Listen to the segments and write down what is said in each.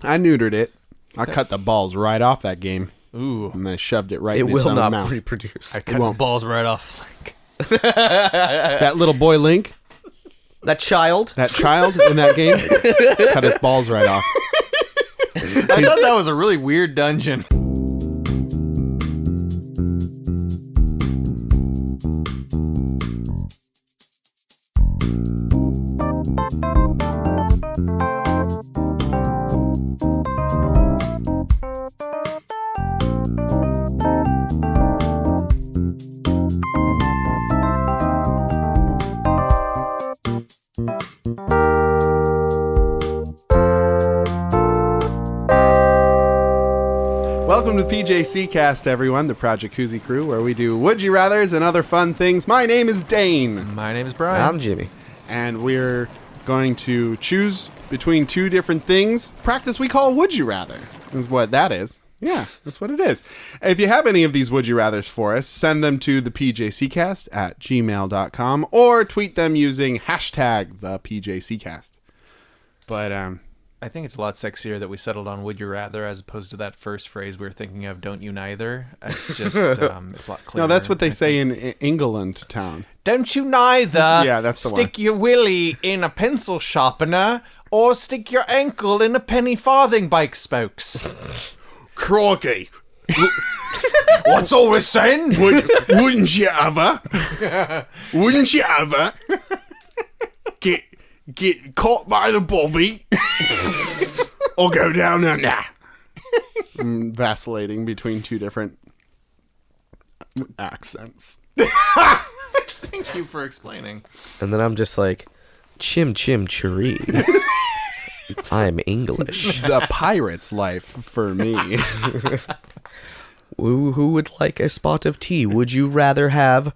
I neutered it. I cut the balls right off that game. Ooh. And then I shoved it right in its own will not mouth. reproduce. I cut the balls right off. That little boy Link, That child. that child in that game, cut his balls right off. I thought that was a really weird dungeon. Welcome to PJC Cast, everyone, the Project Koozie crew, where we do Would You Rathers and other fun things. My name is Dane. My name is Brian. I'm Jimmy. And we're going to choose between two different things. Practice we call Would You Rather, is what that is. Yeah, that's what it is. If you have any of these Would You Rathers for us, send them to the PJCcast at gmail.com or tweet them using hashtag the PJCcast. But, I think it's a lot sexier that we settled on "Would you rather" as opposed to that first phrase we were thinking of "Don't you neither." It's just it's a lot clearer. no, that's what they say in England town. Don't you neither? Yeah, that's the stick one. your willy in a pencil sharpener or stick your ankle in a penny farthing bike spokes. Crikey. What's all this saying? Wouldn't you ever? Wouldn't you ever get caught by the bobby or go down under? I'm vacillating between two different accents. Thank you for explaining. And then I'm just like, chim chim chiree. I'm English. The pirate's life for me. Who would like a spot of tea? Would you rather have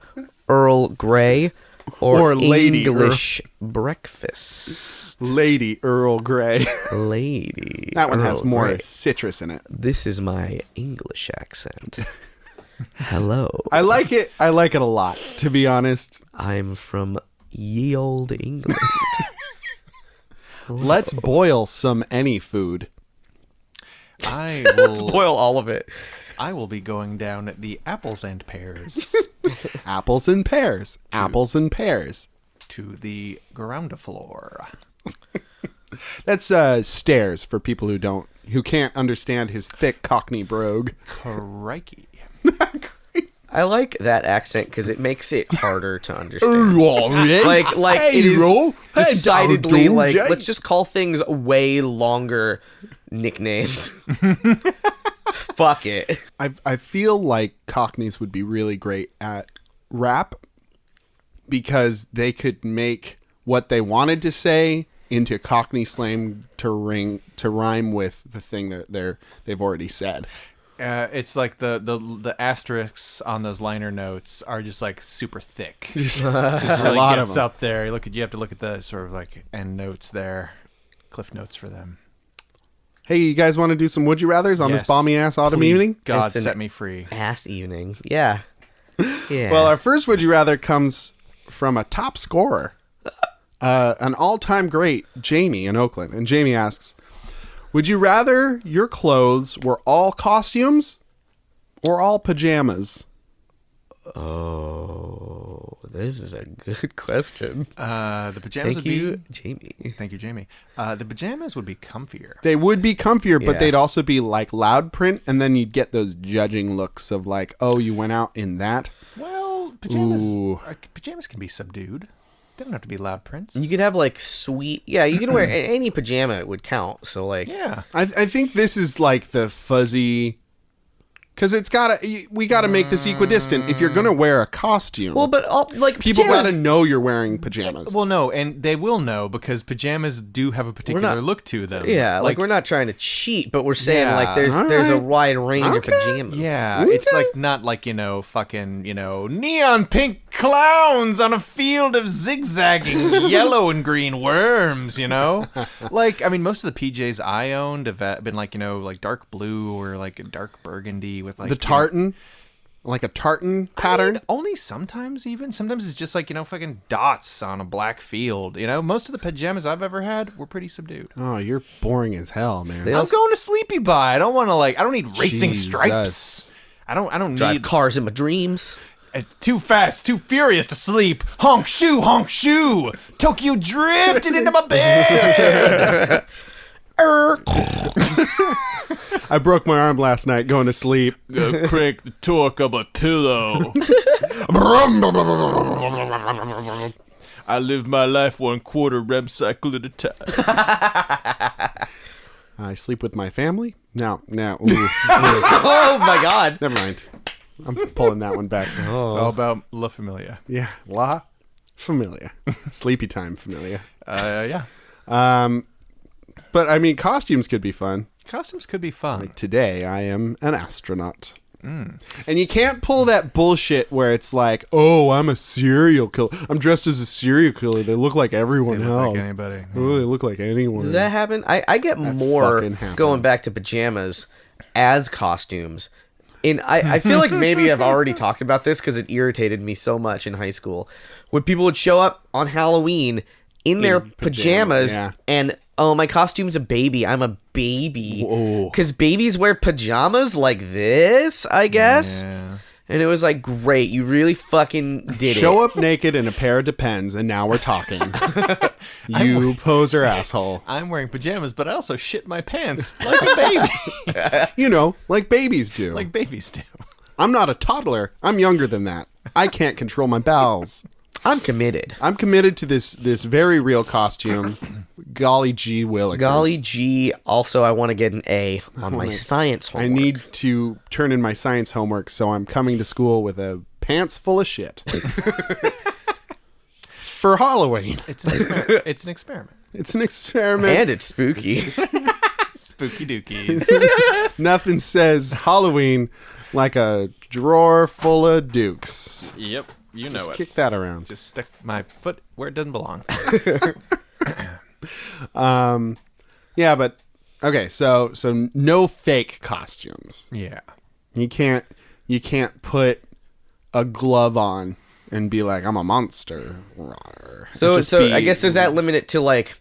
Earl Grey or Lady English breakfast? Lady Earl Grey. Lady. That one has Earl more Grey. citrus in it. This is my English accent. Hello. I like it. I like it a lot, to be honest. I'm from ye old England. Let's boil some any food. Let's boil all of it. I will be going down at the apples and pears Apples and pears. Apples and pears. to the ground floor. That's stairs for people who can't understand his thick Cockney brogue. Crikey. I like that accent because it makes it harder to understand. Like It is decidedly like, let's just call things way longer nicknames. Fuck it. I feel like Cockneys would be really great at rap because they could make what they wanted to say into Cockney slang to rhyme with the thing that they've already said. It's like the asterisks on those liner notes are just like super thick. Just really A lot of gets them. up there. You have to look at the sort of like end notes there, cliff notes for them. Hey, you guys want to do some Would You Rathers on this Yes. balmy ass autumn Please, evening? God, It's an set me free. Ass evening. Yeah. Yeah. Well, our first Would You Rather comes from a top scorer, an all-time great, Jamie in Oakland. And Jamie asks, would you rather your clothes were all costumes or all pajamas? Oh, this is a good question. The pajamas Thank would you, be... Jamie. Thank you, Jamie. The pajamas would be comfier. They would be comfier, but Yeah. they'd also be like loud print, and then you'd get those judging looks of like, oh, you went out in that? Well, pajamas Ooh. pajamas can be subdued. They don't have to be loud prints. You could have like sweet. Yeah, you can wear any pajama would count. So like, Yeah. I think this is like the fuzzy... Because we gotta make this equidistant. If you're gonna wear a costume, well, but like people pajamas, gotta know you're wearing pajamas. Well, no, and they will know because pajamas do have a particular look to them. Yeah, like we're not trying to cheat, but we're saying Yeah. like there's a Alright. wide range of Okay. pajamas. Yeah, it's like not like, fucking, neon pink clowns on a field of zigzagging yellow and green worms, Like, I mean, most of the PJs I owned have been like, like dark blue or like a dark burgundy with like The tartan. like a tartan pattern. Only sometimes even. Sometimes it's just like, fucking dots on a black field. Most of the pajamas I've ever had were pretty subdued. Oh, you're boring as hell, man. I'm going to sleepy by. I don't want to I don't need racing Jesus. stripes. I don't Drive need cars in my dreams. It's too fast, too furious to sleep. Honk shoe. Tokyo drifted into my bed. I broke my arm last night going to sleep. Crank the torque of a pillow. I live my life 1/4 REM cycle at a time. I sleep with my family. Now. Ooh. Oh my God. Never mind. I'm pulling that one back. It's all about La Familia. Yeah, La Familia. Sleepy time familia. Yeah. But I mean, costumes could be fun. Costumes could be fun. Like today, I am an astronaut. And you can't pull that bullshit where it's like, oh, I'm a serial killer. I'm dressed as a serial killer. They look like everyone They look else. like anybody. Oh, they look like anyone. Does that happen? I get more fucking happens. going back to pajamas as costumes. And I feel like maybe I've already talked about this because it irritated me so much in high school. When people would show up on Halloween in their pajamas yeah. and, oh, my costume's a baby. I'm a baby. Whoa. Because babies wear pajamas like this, I guess. Yeah. And it was like, great. You really fucking did it. Show up naked in a pair of Depends, and now we're talking. You poser asshole. I'm wearing pajamas, but I also shit my pants like a baby. Like babies do. Like babies do. I'm not a toddler. I'm younger than that. I can't control my bowels. I'm committed. I'm committed to this very real costume. Golly gee willikers. Golly gee. Also, I want to get an A on my science homework. I need to turn in my science homework, so I'm coming to school with a pants full of shit. For Halloween. It's an experiment. It's an experiment. It's an experiment. And it's spooky. Spooky dookies. Nothing says Halloween like a drawer full of dukes. Yep. You know Just it. kick that around. Just stick my foot where it doesn't belong. Yeah, but okay, so no fake costumes. Yeah. You can't put a glove on and be like, I'm a monster. So I guess does that limit it to like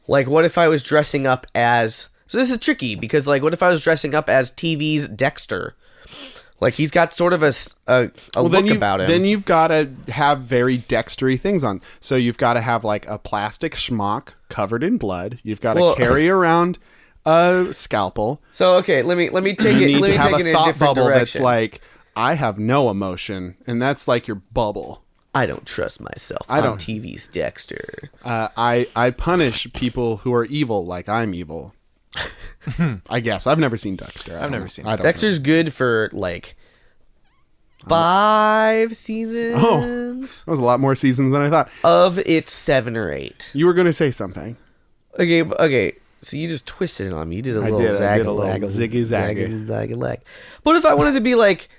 what if I was dressing up as? So this is tricky because what if I was dressing up as TV's Dexter? Like he's got sort of a look about him. Then you've got to have very dextery things on. So you've got to have like a plastic schmuck covered in blood. You've got to carry around a scalpel. So okay, let me take it. You need Let me to have take it a in a thought different bubble direction. that's like, I have no emotion, and that's like your bubble. I don't trust myself. I I'm don't. TV's Dexter. I punish people who are evil like I'm evil. I guess I've never seen Dexter. I've never seen it. I don't Dexter's good for 5 seasons. Oh, that was a lot more seasons than I thought. Of its 7 or 8. You were going to say something. Okay. So you just twisted it on me. You did a little did. I zag did a little ziggy-zaggy. lag. What if I wanted to be like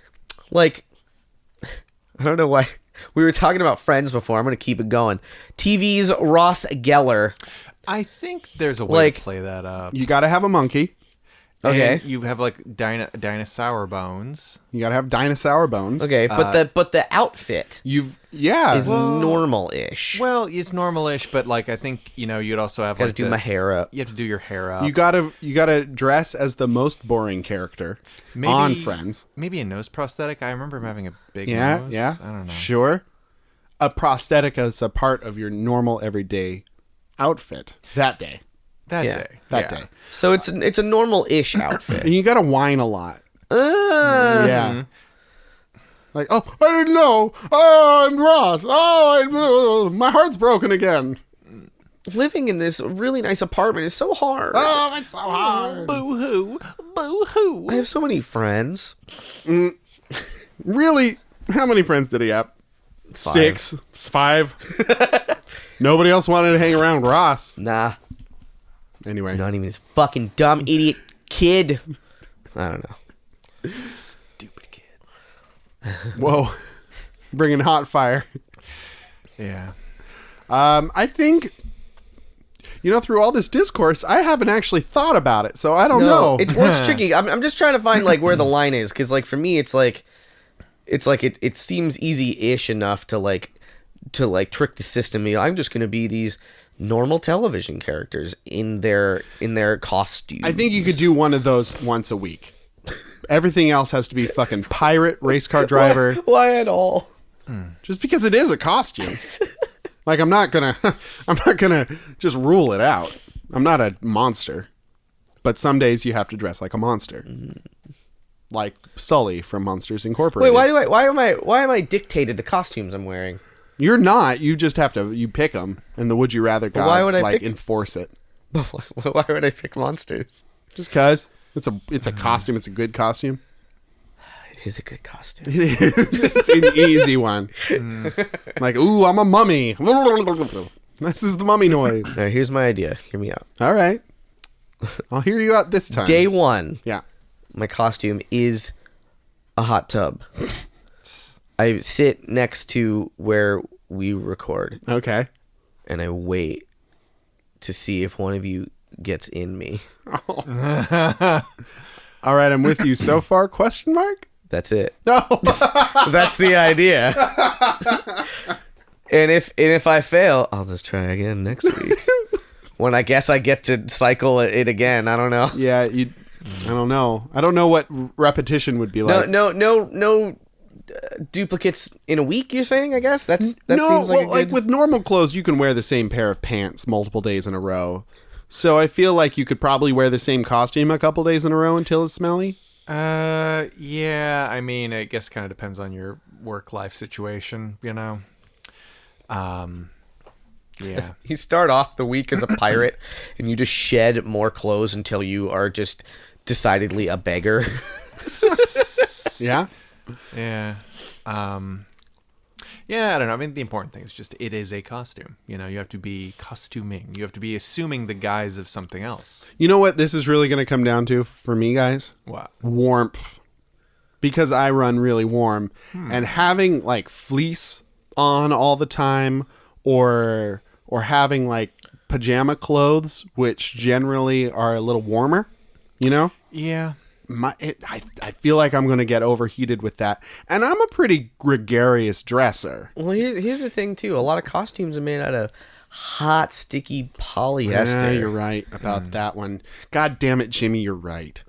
I don't know why. We were talking about Friends before. I'm going to keep it going. TV's Ross Geller. I think there's a way to play that up. You got to have a monkey. Okay. And you have dinosaur bones. You got to have dinosaur bones. Okay, but the outfit Is normal-ish. Well, it's normal-ish, but I think you'd also have Gotta do my hair up. You have to do your hair up. You gotta dress as the most boring character on Friends. Maybe a nose prosthetic. I remember him having a big Yeah, nose. yeah. I don't know. Sure. A prosthetic is a part of your normal everyday outfit that day. That Yeah. day. That Yeah. day. So it's a normal-ish outfit. And you gotta whine a lot. Yeah. Like, oh, I didn't know. Oh, I'm Ross. Oh, my heart's broken again. Living in this really nice apartment is so hard. Oh, it's so hard. Boo-hoo. Boo-hoo. I have so many friends. Really? How many friends did he have? 6? 5? Nobody else wanted to hang around Ross. Nah, Anyway. not even his fucking dumb idiot kid. I don't know. Stupid kid. Whoa. Bringing hot fire. Yeah. I think, through all this discourse, I haven't actually thought about it, so I don't know. It's tricky. I'm just trying to find where the line is, because for me it's it's like it seems easy-ish enough to like trick the system. I'm just going to be these normal television characters in their costumes. I think you could do one of those once a week. Everything else has to be fucking pirate, race car driver. Why at all? Just because it is a costume. Like I'm not gonna just rule it out. I'm not a monster. But some days you have to dress like a monster. Like Sully from Monsters Incorporated. Wait, why am I dictated the costumes I'm wearing? You're not. You just have to. You pick them, and the Would You Rather gods why would I pick... enforce it. Why would I pick monsters? Just cause it's a costume. It's a good costume. It is a good costume. It is. It's an easy one. Like, ooh, I'm a mummy. This is the mummy noise. All right, here's my idea. Hear me out. All right, I'll hear you out this time. Day one. Yeah. My costume is a hot tub. I sit next to where we record. Okay. And I wait to see if one of you gets in me. All right, I'm with you so far, question mark? That's it. No. That's the idea. And if I fail, I'll just try again next week. When I guess I get to cycle it again. I don't know. Yeah, I don't know. I don't know what repetition would be like. No duplicates in a week, you're saying, I guess? That seems like like with normal clothes, you can wear the same pair of pants multiple days in a row. So I feel like you could probably wear the same costume a couple days in a row until it's smelly. Yeah, I mean, I guess it kind of depends on your work-life situation, you know? Yeah. You start off the week as a pirate, and you just shed more clothes until you are just decidedly a beggar. Yeah? Yeah. Yeah, I don't know. I mean, the important thing is just it is a costume. You know, you have to be costuming. You have to be assuming the guise of something else. You know what this is really going to come down to for me, guys? What? Warmth. Because I run really warm. And having, like, fleece on all the time or having, like, pajama clothes, which generally are a little warmer, you know? Yeah. I feel like I'm going to get overheated with that. And I'm a pretty gregarious dresser. Well, here's the thing, too. A lot of costumes are made out of hot, sticky polyester. Yeah, you're right about that one. God damn it, Jimmy, you're right.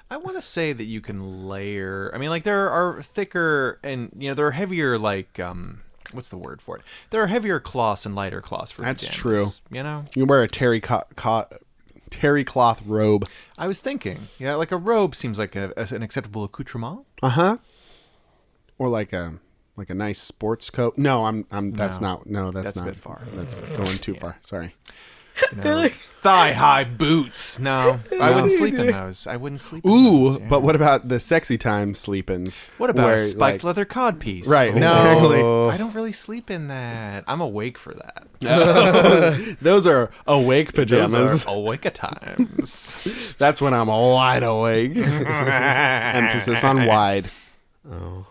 I want to say that you can layer. I mean, like, there are thicker and, you know, there are heavier, like, what's the word for it? There are heavier cloths and lighter cloths for That's pajamas, true. You know? You wear a terry cloth robe. I was thinking, yeah, like a robe seems like an acceptable accoutrement. Uh-huh. Or like a nice sports coat. No, that's not a bit far. That's going too far. Sorry. You know, thigh-high boots. No, I wouldn't sleep in those. Ooh, but what about the sexy time sleep-ins? What about a spiked leather codpiece? Right, no, exactly. I don't really sleep in that. I'm awake for that. Those are awake pajamas. Those are awake times. That's when I'm wide awake. Emphasis on wide. Oh.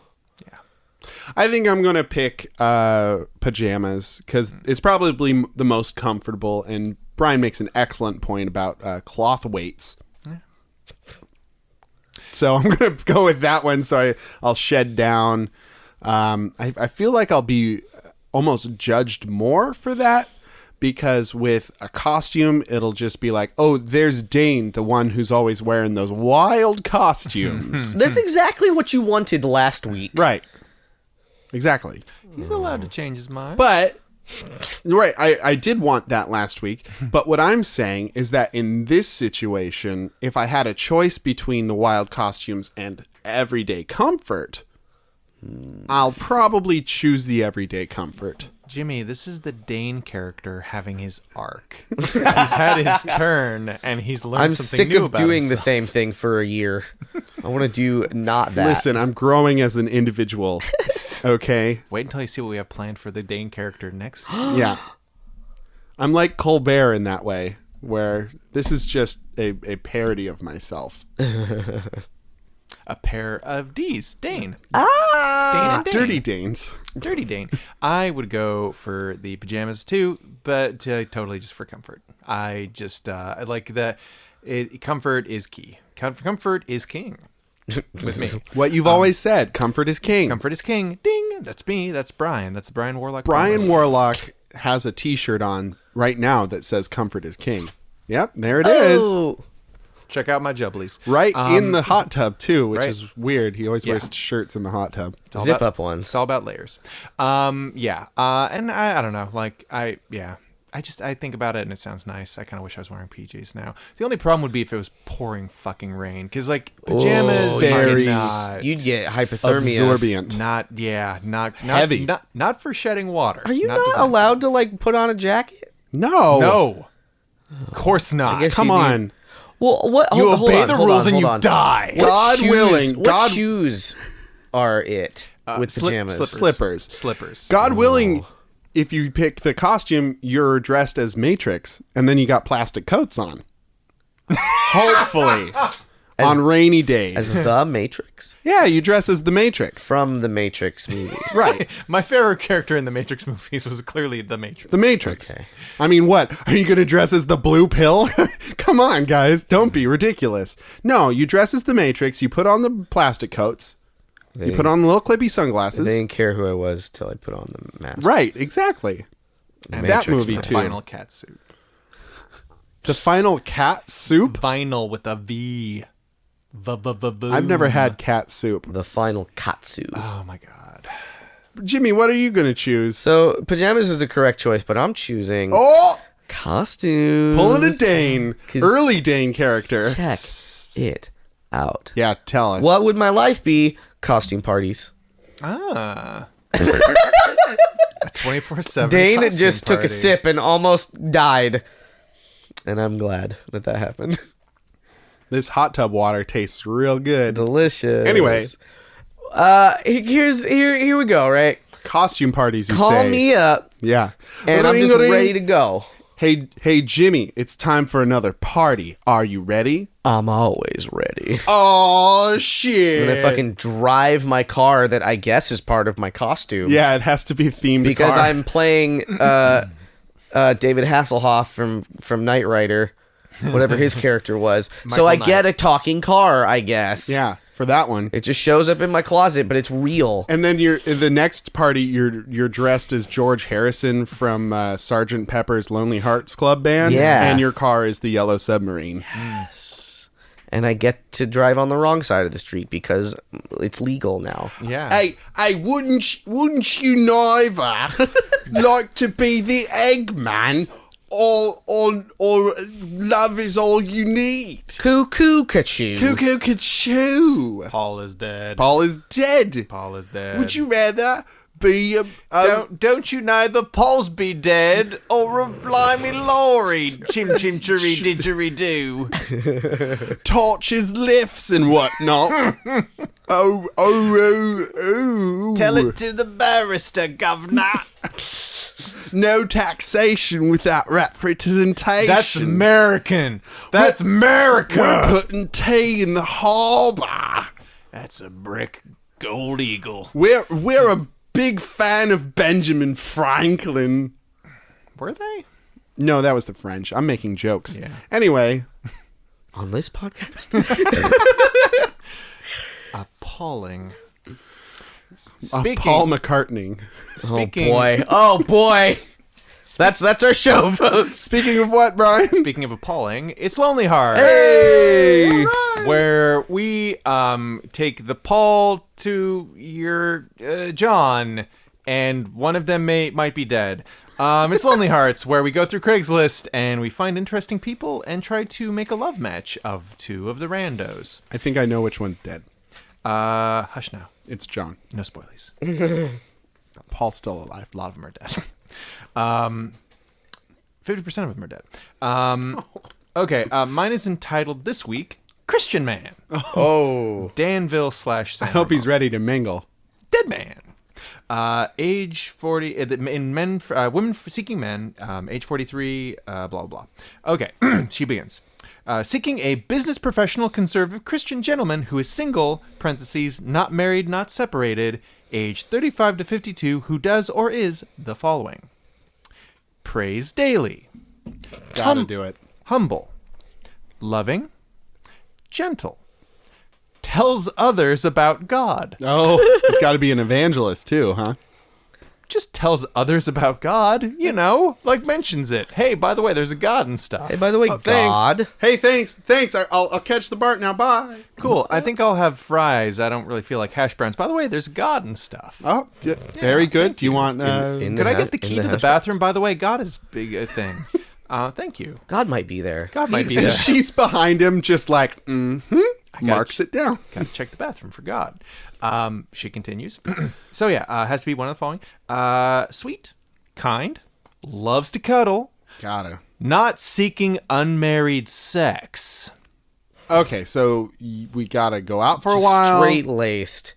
I think I'm going to pick pajamas because it's probably the most comfortable, and Brian makes an excellent point about cloth weights. Yeah. So I'm going to go with that one, so I'll shed down. I feel like I'll be almost judged more for that because with a costume, it'll just be like, oh, there's Dane, the one who's always wearing those wild costumes. That's exactly what you wanted last week. Right. Exactly. He's allowed to change his mind. But, right, I did want that last week. But what I'm saying is that in this situation, if I had a choice between the wild costumes and everyday comfort, I'll probably choose the everyday comfort. Jimmy, this is the Dane character having his arc. He's had his turn, and he's learned something new about himself. I'm sick of doing the same thing for a year. I want to do not that. Listen, I'm growing as an individual. Okay? Wait until you see what we have planned for the Dane character next season. Yeah. I'm like Colbert in that way, where this is just a parody of myself. A pair of D's. Dane. Ah! Dane and Dane. Dirty Danes. Dirty Dane. I would go for the pajamas too, but totally just for comfort. I just I like that. Comfort is key. Comfort is king. With me. What you've always said, comfort is king. Comfort is king. Ding. That's me. That's Brian. That's the Brian Warlock. Brian promise. Warlock has a t-shirt on right now that says comfort is king. Yep, there it is. Oh. Check out my jubblies. Right in the hot tub, too, which right. is weird. He always Yeah. wears shirts in the hot tub. It's all Zip about- up ones. It's all about layers. Yeah. And I don't know. Like, I think about it and it sounds nice. I kind of wish I was wearing PJs now. The only problem would be if it was pouring fucking rain. Because, like, pajamas very- are not... You'd get hypothermia. Absorbent. Not Heavy. Not for shedding water. Are you not designed- allowed to like put on a jacket? No. No. Of course not. guess Come you need- on. Well, what? You hold obey on, the hold rules on, and hold you on. die. What God shoes- willing, What God- shoes are it with pajamas? Slippers. God willing, if you pick the costume, you're dressed as Matrix, and then you got plastic coats on. Hopefully. On rainy days. As the Matrix Yeah, you dress as the Matrix. from the Matrix movies. Right. My favorite character in the Matrix movies was clearly the Matrix. The Matrix. Okay. I mean, what? Are you going to dress as the blue pill? Come on, guys. Don't be ridiculous. No, you dress as the Matrix. You put on the plastic coats. You put on the little clippy sunglasses. They didn't care who I was till I put on the mask. Right, exactly. And that Matrix movie, mask. too. Final cat suit. The final cat soup? Vinyl with a V. I've never had cat soup. The final katsu. Oh my god. Jimmy, what are you going to choose? So pajamas is the correct choice, but I'm choosing Oh! costumes. Pulling a Dane. 'Cause- Early Dane character. Check it out. Yeah, tell us. What would my life be? Costume parties. Ah. 24/7. Dane costume just took a party. sip and almost died. And I'm glad that happened. This hot tub water tastes real good. Delicious. Anyway. Here we go, right? Costume parties, you Call say. me up Yeah. and I'm just Ring-a-ring. ready to go. Hey, Jimmy, it's time for another party. Are you ready? I'm always ready. Oh, shit. And I fucking drive my car that I guess is part of my costume. Yeah, it has to be themed Because car. I'm playing David Hasselhoff from Knight Rider, whatever his character was. So I Michael get a talking car, I guess. Yeah, for that one. It just shows up in my closet, but it's real. And then in the next party, you're dressed as George Harrison from Sgt. Pepper's Lonely Hearts Club Band. Yeah. And your car is the Yellow Submarine. And I get to drive on the wrong side of the street because it's legal now. Yeah. Hey, wouldn't you neither like to be the Eggman or love is all you need? Cuckoo Kachoo. Cuckoo Kachoo. Paul is dead. Paul is dead. Paul is dead. Would you rather be Don't you neither Paul's be dead or a blimey Laurie? Chim chim chirry didgeridoo. torches, lifts, and whatnot? oh. Tell it to the barrister, governor. No taxation without representation. That's American. That's America. We're putting tea in the harbour. That's a brick gold eagle. We're a big fan of Benjamin Franklin. Were they? No, that was the French. I'm making jokes. Yeah. Anyway, On this podcast? Appalling. Paul McCartney. Speaking, Oh boy. That's our show, folks. Speaking of what, Brian? Speaking of appalling, it's Lonely Hearts. Hey! Where we take the Paul to your John, and one of them might be dead. It's Lonely Hearts, where we go through Craigslist and we find interesting people and try to make a love match of two of the randos. I think I know which one's dead. Hush now. It's John. No spoilies. Paul's still alive. A lot of them are dead. 50% of them are dead. Okay, mine is entitled this week, Christian Man. Oh. Danville / San I hope he's ready to mingle. Dead Man. Age 40 in men, women seeking men. Age 43. Blah blah blah. Okay, she begins. Seeking a business professional conservative Christian gentleman who is single (parentheses not married, not separated), age 35 to 52, who does or is the following: prays daily, Gotta do it. humble, loving, gentle, tells others about God. Oh, he's got to be an evangelist too, huh? Just tells others about God, you know, like mentions it. Hey, by the way, there's a God and stuff. Hey, by the way, Thanks. God. Hey, thanks. I'll catch the BART now. Bye. Cool. I think I'll have fries. I don't really feel like hash browns. By the way, there's God and stuff. Oh, yeah, very good. Do you want? Could I get the key to the bathroom? By the way, God is big a thing. Thank you. God might be there. God might be and there. she's behind him, just like, marks it down. Gotta check the bathroom for God. She continues. So yeah, has to be one of the following. Sweet, kind, loves to cuddle, Gotta. not seeking unmarried sex. Okay, so we gotta go out for a while. Straight laced.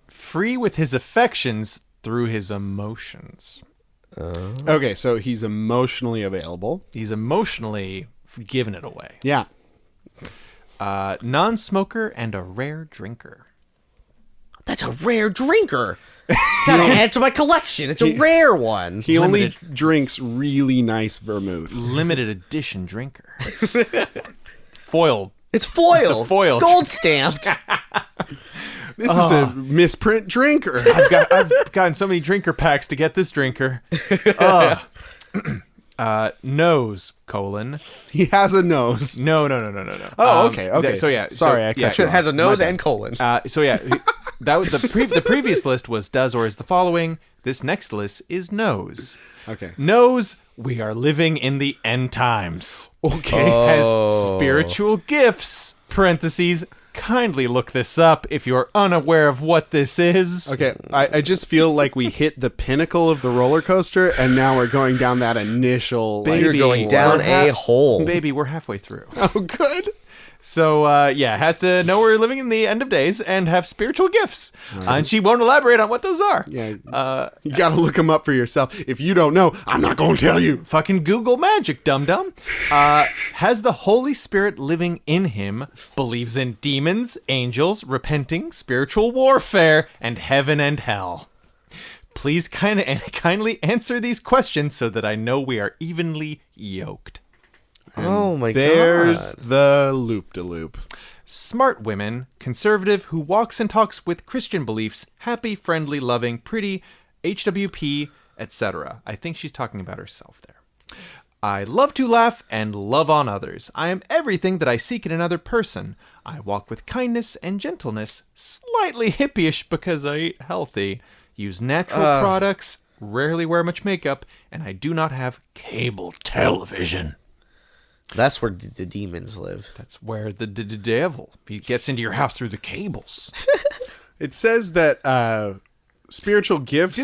Free with his affections through his emotions. Okay, so he's emotionally available. He's emotionally giving it away. Yeah. Non-smoker and a rare drinker. That's a rare drinker. Gotta add to my collection. It's a rare one. He only drinks really nice vermouth. Limited edition drinker. Foil. It's foil. It's a foil. It's gold stamped. This is a misprint drinker. I've gotten so many drinker packs to get this drinker. Nose, colon. He has a nose. No. Oh, okay. So yeah. Sorry, I cut you off. Has a nose and colon. So yeah, that was the previous list was does or is the following. This next list is knows. Okay. Knows we are living in the end times. Okay. Has spiritual gifts. Parentheses. Kindly look this up if you're unaware of what this is. Okay, I just feel like we hit the pinnacle of the roller coaster, and now we're going down that initial. Baby, You're going down a hole. Baby, we're halfway through. Oh, good. So, has to know we're living in the end of days and have spiritual gifts. And she won't elaborate on what those are. Yeah. You gotta look them up for yourself. If you don't know, I'm not gonna tell you. Fucking Google magic, dum-dum. Has the Holy Spirit living in him, believes in demons, angels, repenting, spiritual warfare, and heaven and hell. Please kindly answer these questions so that I know we are evenly yoked. Oh my There's god. the loop-de-loop. Smart women, conservative, who walks and talks with Christian beliefs, happy, friendly, loving, pretty, HWP, etc. I think she's talking about herself there. I love to laugh and love on others. I am everything that I seek in another person. I walk with kindness and gentleness, slightly hippie-ish because I eat healthy, use natural products, rarely wear much makeup, and I do not have cable television. That's where the demons live. That's where the devil, he gets into your house through the cables. It says that spiritual gifts.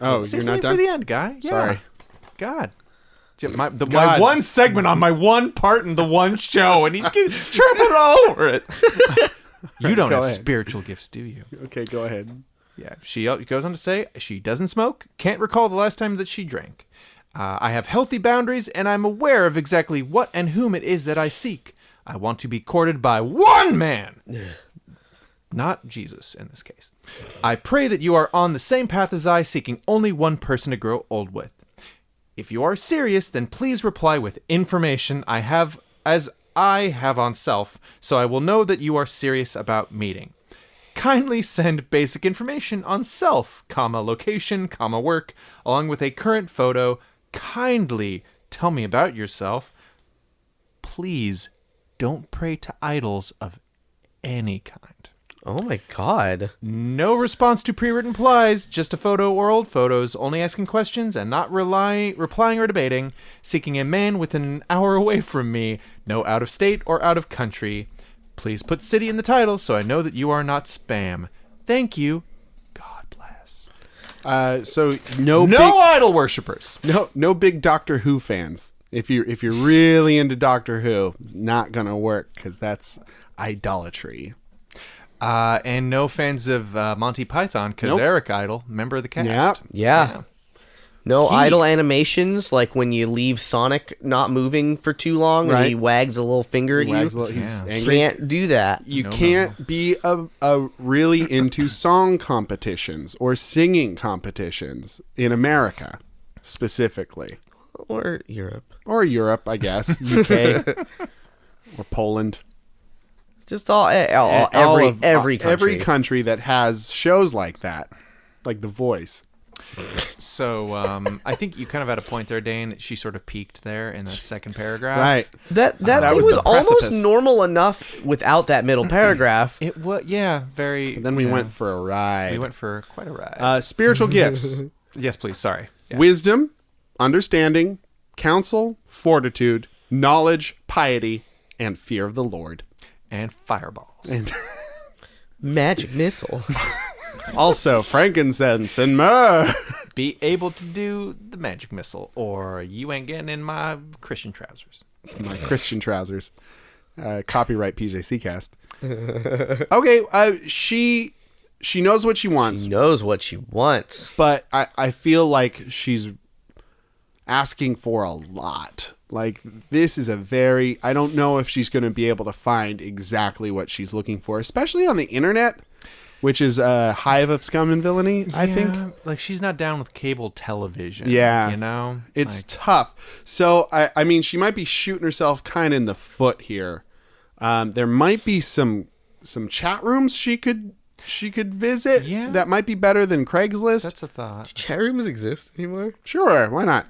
Oh, Say you're not something done? for the end, guy. Yeah. Sorry. God. My God. one segment on my one part in the one show, and he's tripping all over it. You don't Go have ahead. spiritual gifts, do you? Okay, go ahead. Yeah. She goes on to say she doesn't smoke, can't recall the last time that she drank. I have healthy boundaries, and I'm aware of exactly what and whom it is that I seek. I want to be courted by one man. Not Jesus in this case. I pray that you are on the same path as I, seeking only one person to grow old with. If you are serious, then please reply with information I have on self, so I will know that you are serious about meeting. Kindly send basic information on self, location, work, along with a current photo. Kindly tell me about yourself. Please don't pray to idols of any kind. Oh my god. No response to pre-written replies, just a photo or old photos, only asking questions and not replying or debating, seeking a man within an hour away from me, no out of state or out of country. Please put city in the title so I know that you are not spam. Thank you. God bless. So no idol worshippers. no big Doctor Who fans. If you're really into Doctor Who, it's not gonna work because that's idolatry. And no fans of Monty Python because Nope. Eric Idle, member of the cast. Yeah. No idle animations, like when you leave Sonic not moving for too long and he Right. wags a little finger at He's you. angry. Can't do that. You can't be a really into song competitions or singing competitions in America, specifically. Or Europe. Or Europe, I guess. UK. Or Poland. Just every country. Every country that has shows like that, like The Voice. So I think you kind of had a point there, Dane. She sort of peaked there in that second paragraph. Right. That thing was was the almost precipice. normal enough without that middle paragraph. It was, yeah, very. But then we went for a ride. We went for quite a ride. Spiritual gifts. Yes, please. Sorry. Yeah. Wisdom, understanding, counsel, fortitude, knowledge, piety, and fear of the Lord. And fireballs. And Magic missile. also frankincense and myrrh. Be able to do the magic missile, or you ain't getting in my Christian trousers. My Christian trousers. Copyright PJC cast. Okay, she knows what she wants. She knows what she wants. But I feel like she's asking for a lot. Like, this is I don't know if she's going to be able to find exactly what she's looking for, especially on the internet, which is a hive of scum and villainy, I think. Like, she's not down with cable television. Yeah. You know? It's tough. So, I mean, she might be shooting herself kind of in the foot here. There might be some chat rooms she could visit. Yeah. That might be better than Craigslist. That's a thought. Chat rooms exist anymore? Sure, why not?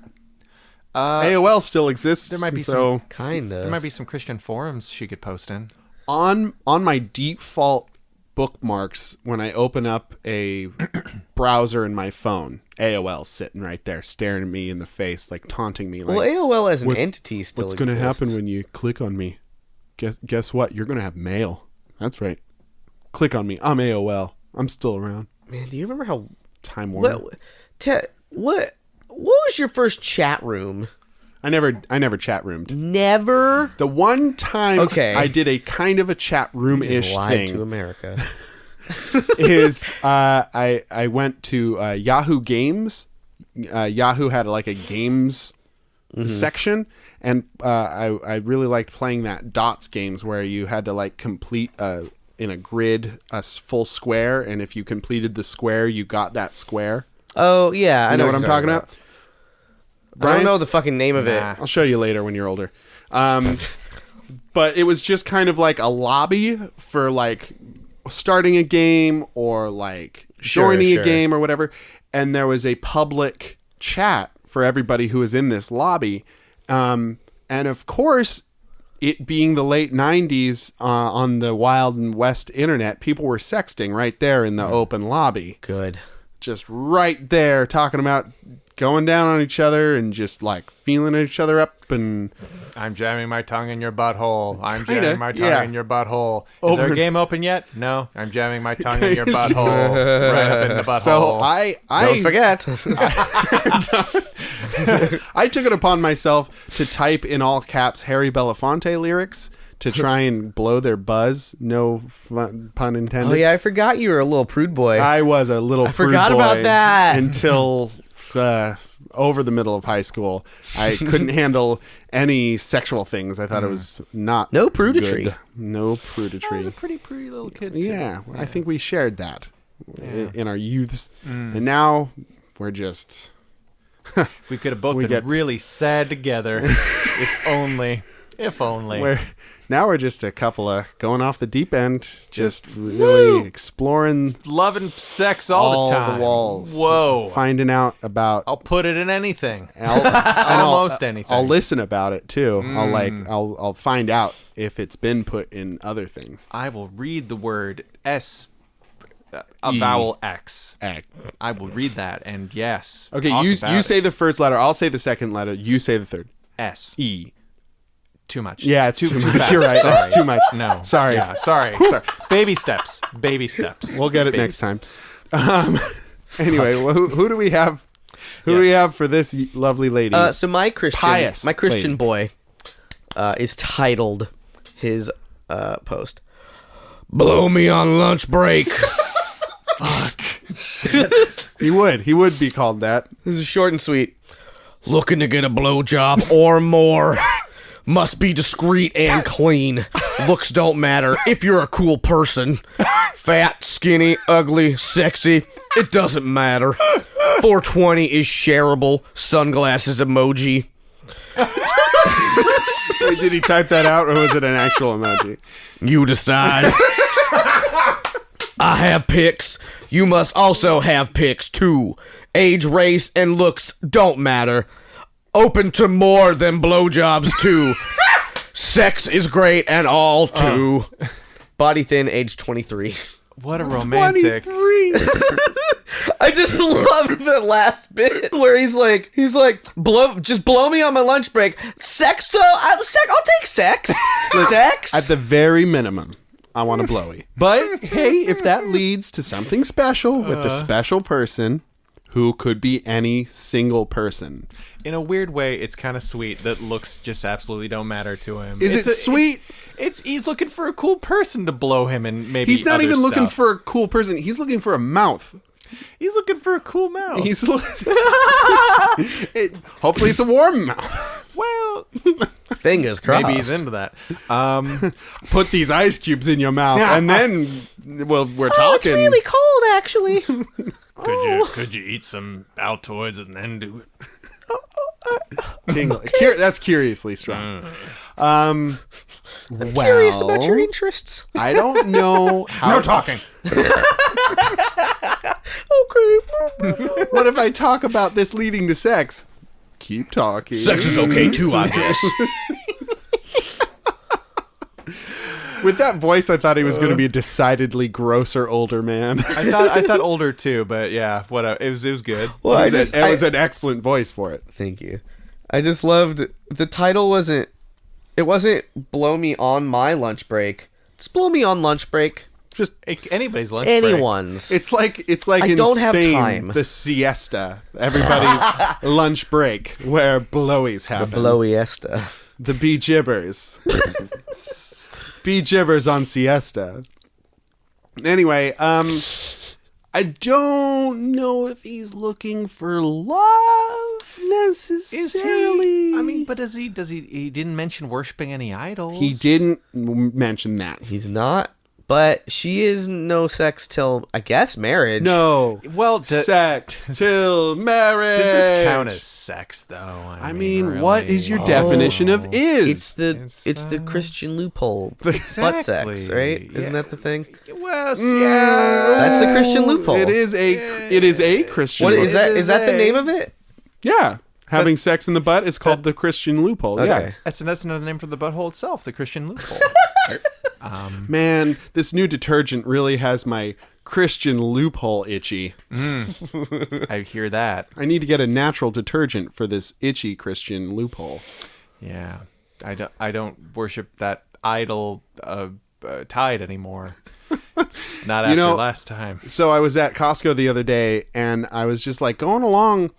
AOL still exists. There might be so some Kinda. There might be some Christian forums she could post in. on my default bookmarks when I open up a browser in my phone, AOL sitting right there staring at me in the face, like taunting me. Like, Well, AOL as an entity still what's exists. going to happen when you click on me? Guess what? You're going to have mail. That's right. Click on me. I'm AOL. I'm still around. Man, do you remember how... Time Warner. What was your first chat room? I never chat roomed. Never? The one time Okay. I did a kind of a chat room-ish Lied thing to America. is I went to Yahoo Games. Yahoo had like a games section, and I really liked playing that dots games where you had to like complete in a grid a full square, and if you completed the square, you got that square. Oh, yeah. I You know what I'm talking about? I don't know the fucking name of it. I'll show you later when you're older. But it was just kind of like a lobby for like starting a game or like joining a game or whatever. And there was a public chat for everybody who was in this lobby. And of course, it being the late 90s on the Wild and West internet, people were sexting right there in the open lobby. Good. Just right there talking about going down on each other and just like feeling each other up. And I'm jamming my tongue in your butthole. I'm Kinda, jamming my tongue yeah. in your butthole. Is Over- there a game open yet? No. I'm jamming my tongue in your butthole. Right up in the butthole. so I Don't forget. I took it upon myself to type in all caps Harry Belafonte lyrics to try and blow their buzz. No pun intended. Oh, yeah, I forgot you were a little prude boy. I was a little prude forgot boy about that. until over the middle of high school. I couldn't handle any sexual things. I thought it was not No pruditry. good. No I was a pruditry. pretty little kid. Too. Yeah, I think we shared that in our youths. And now we're just... We could have both We been get- really sad together. If only. If only. Now we're just a couple of going off the deep end, just really exploring Loving sex all the time. the walls. Whoa. Finding out about I'll put it in anything. almost anything. I'll listen about it too. I'll find out if it's been put in other things. I will read the word S, a vowel X. I will read that, and yes. Okay, talk you about it. say the first letter. I'll say the second letter. You say the third. S. E. Too much. Yeah, it's too much. fast. You're right. Sorry. That's too much. No. Sorry. Yeah, sorry. Baby steps. Baby steps. We'll get it Baby next time. Anyway, well, who do we have? Who do we Yes. have for this lovely lady? So my Christian lady. boy is titled his post, "Blow me on lunch break." He would be called that. This is short and sweet. Looking to get a blowjob or more. Must be discreet and clean. Looks don't matter if you're a cool person. Fat, skinny, ugly, sexy. It doesn't matter. 420 is shareable. Sunglasses emoji. Wait, did he type that out or was it an actual emoji? You decide. I have pics. You must also have pics too. Age, race, and looks don't matter. Open to more than blowjobs too. Sex is great and all too. Body thin, age 23. What a romantic. 23. I just love the last bit where he's like, just blow me on my lunch break. Sex though, I'll take sex. Sex. At the very minimum, I want a blowy. But hey, if that leads to something special with a special person, who could be any single person. In a weird way, it's kind of sweet that looks just absolutely don't matter to him. Is it sweet? He's looking for a cool person to blow him and maybe He's not other even looking stuff. for a cool person. He's looking for a mouth. He's looking for a cool mouth. Hopefully it's a warm mouth. Well, Fingers crossed. maybe he's into that. Put these ice cubes in your mouth and then we're talking. Oh, it's really cold, actually. Could you eat some Altoids and then do it? Tingle. That's curiously strong. Curious about your interests. I don't know how. No talking. Okay. What if I talk about this leading to sex? Keep talking. Sex is okay too, I guess. With that voice, I thought he was going to be a decidedly grosser older man. I thought older too, but yeah, whatever. It was good. Well, It was an excellent voice for it. Thank you. I just loved the title wasn't blow me on my lunch break. Just blow me on lunch break. Just Anybody's lunch break. Anyone's. it's like I in don't have Spain, time. the siesta, everybody's lunch break, where blowies happen. Blowiesta. The bee gibbers. Bee gibbers on siesta. Anyway, I don't know if he's looking for love necessarily. I mean, but does he? He didn't mention worshiping any idols. He didn't mention that. He's not, but she is no sex till, I guess, marriage. No. Well, Sex till marriage. Does this count as sex, though? I mean, really? what is your definition of is? It's the Christian loophole. Exactly. Butt sex, right? Isn't that the thing? Well, yeah. That's the Christian loophole. It is a Christian. What loophole. is that? Is that the name of it? Yeah, having sex in the butt is called the Christian loophole. Yeah, Okay. That's another name for the butthole itself, the Christian loophole. man, this new detergent really has my Christian loophole itchy. I hear that. I need to get a natural detergent for this itchy Christian loophole. Yeah, I don't worship that idol Tide anymore. It's not after last time. So I was at Costco the other day, and I was just like going along,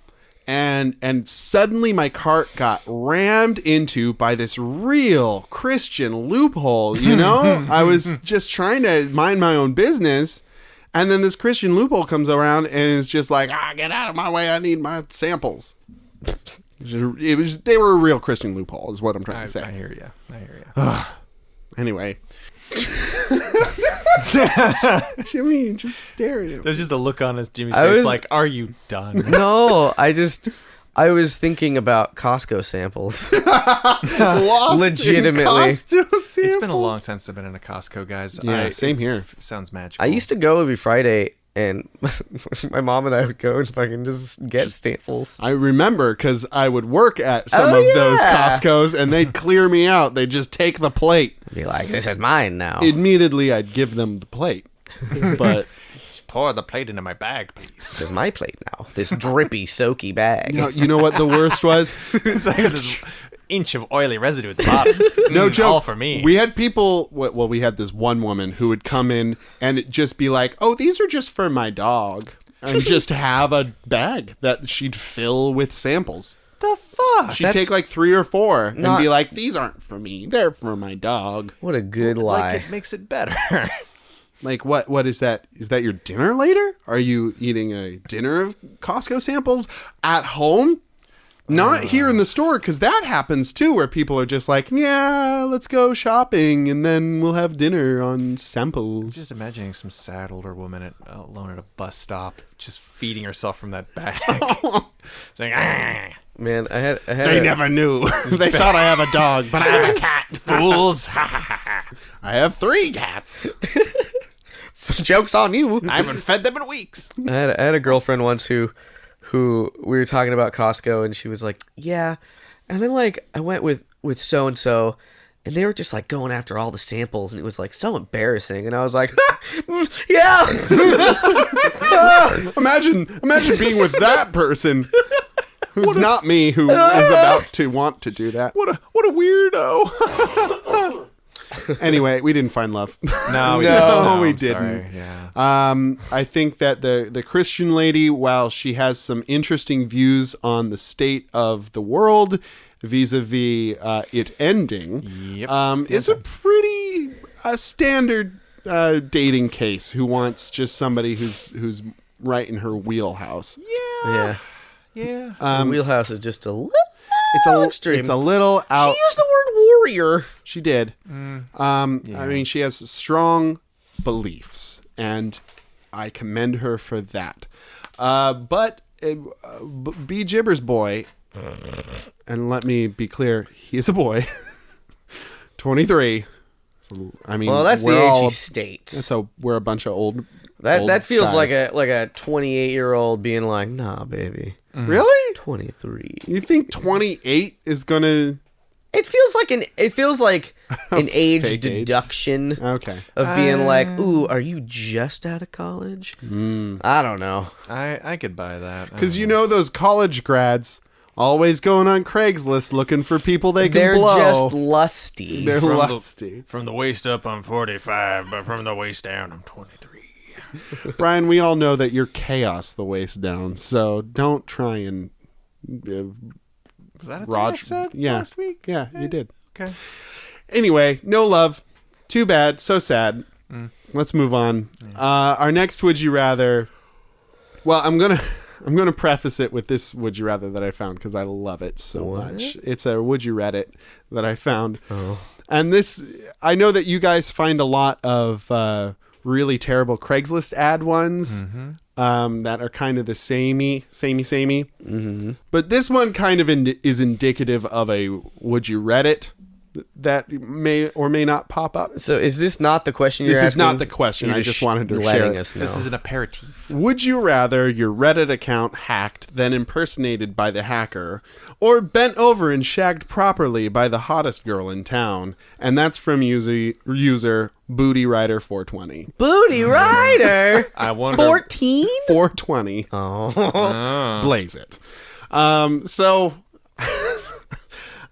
and suddenly my cart got rammed into by this real Christian loophole. You know, I was just trying to mind my own business, and then this Christian loophole comes around and is just like, get out of my way! I need my samples. They were a real Christian loophole, is what I'm trying to say. I hear you. Anyway. Jimmy, just staring at me. There's just a look on Jimmy's I face was- like, are you done? No, I was thinking about Costco samples. Lost Legitimately. in Costco It's been a samples. long time since I've been in a Costco, guys. Yeah, same here. It sounds magical. I used to go every Friday, and my mom and I would go and fucking just get samples. I remember because I would work at some Oh, of those yeah. Costco's and they'd clear me out. They'd just take the plate. Be like, this is mine now. Admittedly, I'd give them the plate. But Just pour the plate into my bag, please. This is my plate now. This drippy, soaky bag. you know what the worst was? It's like this inch of oily residue at the bottom. No joke. All for me. We had people, well, we had this one woman who would come in and it'd just be like, oh, these are just for my dog. And just have a bag that she'd fill with samples. the fuck? She'd That's take like 3 or 4 and not- be like, these aren't for me. They're for my dog. What a good lie. Like, it makes it better. Like, what is that? Is that your dinner later? Are you eating a dinner of Costco samples at home? Not here in the store, because that happens too, where people are just like, yeah, let's go shopping and then we'll have dinner on samples. Just imagining some sad older woman alone at a bus stop, just feeding herself from that bag. Saying, Man, I had They never knew. They thought I have a dog, but I have a cat. Fools. I have 3 cats. Joke's on you. I haven't fed them in weeks. I had a girlfriend once who we were talking about Costco, and she was like, yeah. And then, like, I went with so-and-so, and they were just, like, going after all the samples, and it was, like, so embarrassing. And I was like, yeah. Imagine being with that person who's not me, who is about to want to do that. What a weirdo. Anyway, we didn't find love. No, we I'm didn't. sorry. Yeah. I think that the Christian lady, while she has some interesting views on the state of the world vis-a-vis it ending, is a pretty standard dating case who wants just somebody who's right in her wheelhouse. Yeah. Yeah. Wheelhouse is just a little extreme. It's a little out. She used the word warrior. She did. I mean, she has strong beliefs, and I commend her for that. But B. Jibber's boy, and let me be clear, he is a boy, 23. So, I mean, Well, that's the age he states. So we're a bunch of old. That feels guys. like a 28-year-old being like, nah, baby. Really? 23. You think 28 is gonna? It feels like an age Fake age. deduction Okay. of being like, ooh, are you just out of college? I don't know. I could buy that. Because you know those college grads always going on Craigslist looking for people they can They're blow. just lusty. They're From lusty. From the waist up, I'm 45, but from the waist down, I'm 23. Brian, we all know that you're chaos the waist down, so don't try and Was that a thing I said last week? Yeah, you did. Okay. Anyway, no love. Too bad. So sad. Let's move on. Our next Would You Rather. Well, I'm gonna preface it with this Would You Rather that I found because I love it so much. It's a Would You Reddit that I found. Oh. And this, I know that you guys find a lot of really terrible Craigslist ad ones that are kind of the samey. But this one kind of is indicative of a Would You Reddit that may or may not pop up. So is this not the question you're asking? This is not the question. I just wanted to share us know. This is an aperitif. Would you rather your Reddit account hacked, then impersonated by the hacker, or bent over and shagged properly by the hottest girl in town? And that's from user BootyRider420. Booty Rider. I wonder. 14? 420. Oh. Blaze it. So,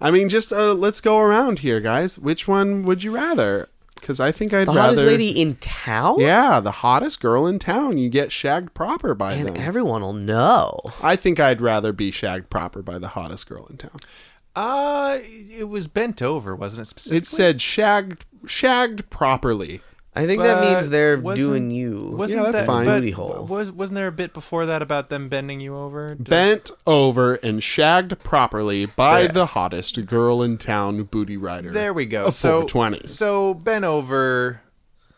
I mean, just let's go around here, guys. Which one would you rather? Because I think I'd The rather... hottest lady in town? Yeah, the hottest girl in town. You get shagged proper by And them. everyone will know. I think I'd rather be shagged proper by the hottest girl in town. It was bent over, wasn't it? Specifically? It said shagged properly. I think that But mean they're wasn't- doing you. Wasn't that's that, fine. but Booty hole. Wasn't there a bit before that about them bending you over? Bent over and shagged properly by Yeah. the hottest girl in town, Booty Rider. There we go. A So 420. So bent over,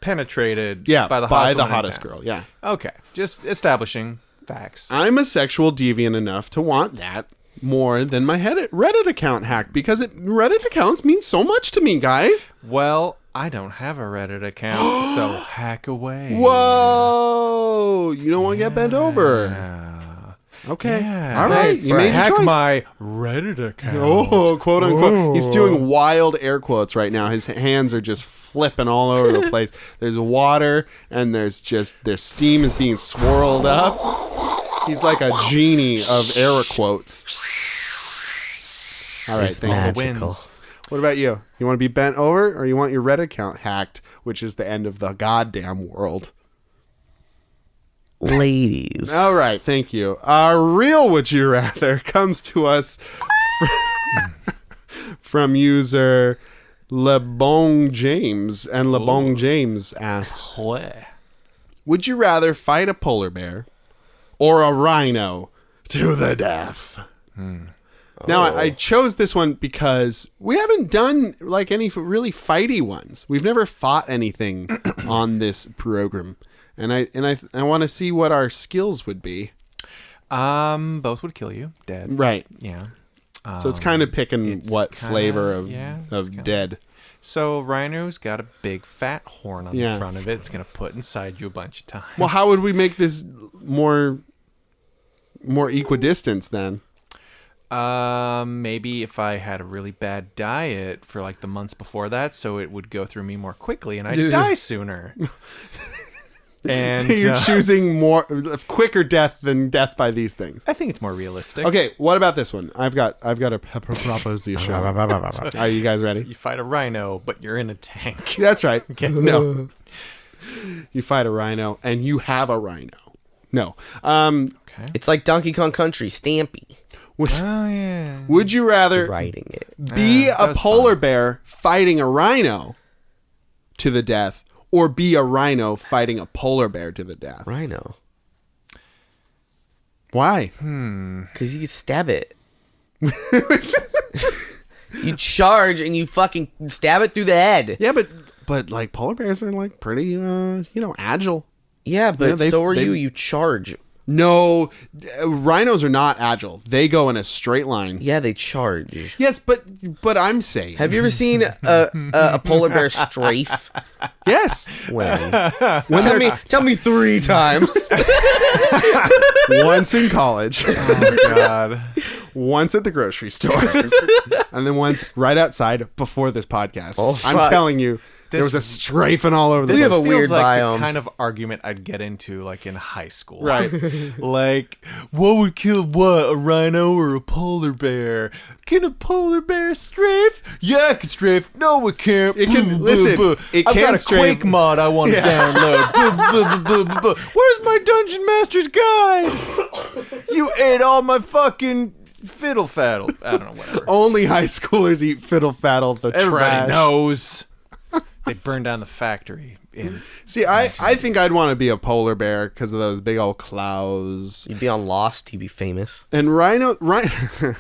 penetrated. Yeah, by the hottest girl. girl. Yeah. Okay, just establishing facts. I'm a sexual deviant enough to want that more than my Reddit account hacked because Reddit accounts mean so much to me, guys. Well, I don't have a Reddit account, so hack away. Whoa! You don't want to get bent over. Okay. Yeah. All right. You made your hack choice. my Reddit account. Oh, quote unquote. He's doing wild air quotes right now. His hands are just flipping all over the place. There's water and there's steam is being swirled up. He's like a genie of air quotes. All right, It's thank you. magical. Wins. What about you? You want to be bent over or you want your Reddit account hacked, which is the end of the goddamn world? Ladies. All right, thank you. Our real Would You Rather comes to us from user LeBong James. And LeBong James asks, would you rather fight a polar bear or a rhino to the death? Now, I chose this one because we haven't done like any really fighty ones. We've never fought anything on this program. And I want to see what our skills would be. Both would kill you. Dead. Right. Yeah. So it's kind of picking what flavor of dead. So rhino's got a big fat horn on Yeah. the front of it. It's gonna put inside you a bunch of times. Well, how would we make this more equidistant then? Maybe if I had a really bad diet for like the months before that, so it would go through me more quickly and I'd die sooner. And you're choosing quicker death than death by these things. I think it's more realistic. Okay, what about this one? I've got a proposition. Are you guys ready? You fight a rhino, but you're in a tank. That's right. Okay. No. You fight a rhino and you have a rhino. No. Okay. It's like Donkey Kong Country, Stampy. Oh yeah. Would you rather Riding it. be that a was polar fun. bear fighting a rhino to the death, or be a rhino fighting a polar bear to the death? Rhino. Why? Because you can stab it. You charge and you fucking stab it through the head. Yeah, but like polar bears are like pretty agile. Yeah, but they- so are they- you. You charge. No, rhinos are not agile. They go in a straight line. Yeah, they charge. Yes, but I'm saying Have you ever seen a polar bear strafe? yes. When? When Tell me 3 times. once in college, Oh god. once at the grocery store, and then once right outside before this podcast. Oh, I'm fuck. telling you, there was a strafing all over the This place. have a feels weird like biome. the kind of argument I'd get into like in high school. Right. Like, what would kill what? A rhino or a polar bear? Can a polar bear strafe? Yeah, it can strafe. No, it can't. It can- Boo, boo, listen, boo. it I've can got a strafe. Quake mod I want to download. Boo, boo, boo, boo, boo. Where's my Dungeon Master's guide? You ate all my fucking fiddle faddle. I don't know, whatever. Only high schoolers eat fiddle faddle, the Everybody trash. knows. They burned down the factory in. See, I think I'd want to be a polar bear because of those big old claws. You'd be on Lost. You'd be famous. And rhino,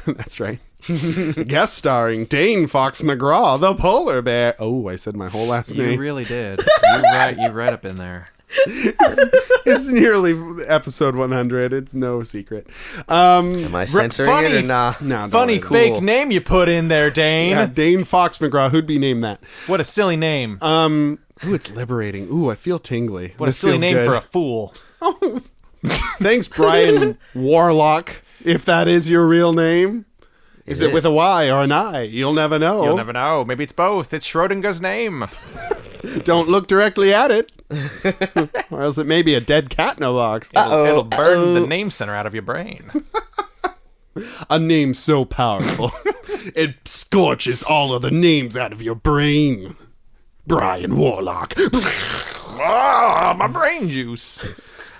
that's right. Guest starring Dane Fox McGraw, the polar bear. Oh, I said my whole last You name. really did. You're right up in there. It's nearly episode 100. It's no secret. Am I censoring it or nah? No, don't Funny worry. fake Cool. name you put in there, Dane. Yeah, Dane Fox McGraw. Who'd be named that? What a silly name. Ooh, it's liberating. Ooh, I feel tingly. What a This silly feels name good. for a fool. Thanks, Brian Warlock. If that is your real name, is it with a Y or an I? You'll never know. You'll never know. Maybe it's both. It's Schrodinger's name. Don't look directly at it, or else it may be a dead cat in a box. It'll burn the name center out of your brain. A name so powerful, it scorches all of the names out of your brain. Brian Warlock. Ah, my brain juice.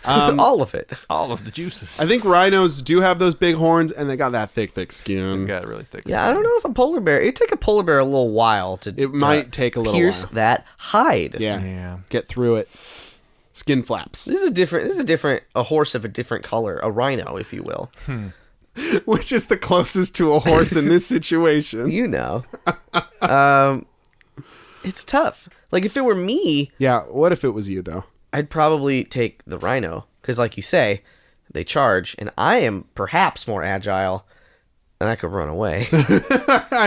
All of it. All of the juices. I think rhinos do have those big horns, and they got that thick skin. got really thick. Yeah, I don't know if a polar bear. It'd take a polar bear a little while to. It might take a little pierce while. that hide. Yeah. Get through it. Skin flaps. This is a horse of a different color, a rhino, if you will. Which is the closest to a horse in this situation. You know. It's tough. Like if it were me, Yeah, what if it was you, though? I'd probably take the rhino because, like you say, they charge, and I am perhaps more agile, and I could run away,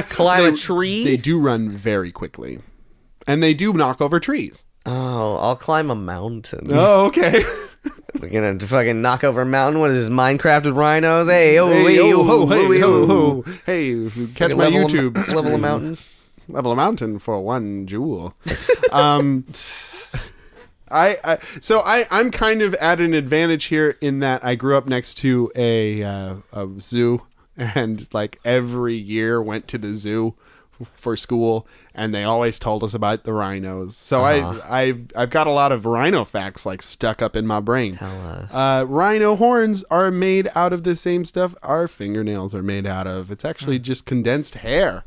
climb a tree. They do run very quickly. And they do knock over trees. Oh, I'll climb a mountain. Oh, okay. We're gonna fucking knock over a mountain. What is this, Minecraft with rhinos? Hey, oh, Hey, hey, oh, oh, ho, hey, hey, ho, oh. ho. Hey, catch my Level a YouTube. level a screen. mountain. Level a mountain for 1 jewel. I'm kind of at an advantage here in that I grew up next to a zoo, and like every year went to the zoo for school, and they always told us about the rhinos. So I've got a lot of rhino facts like stuck up in my brain. Tell us. Rhino horns are made out of the same stuff our fingernails are made out of. It's actually just condensed hair.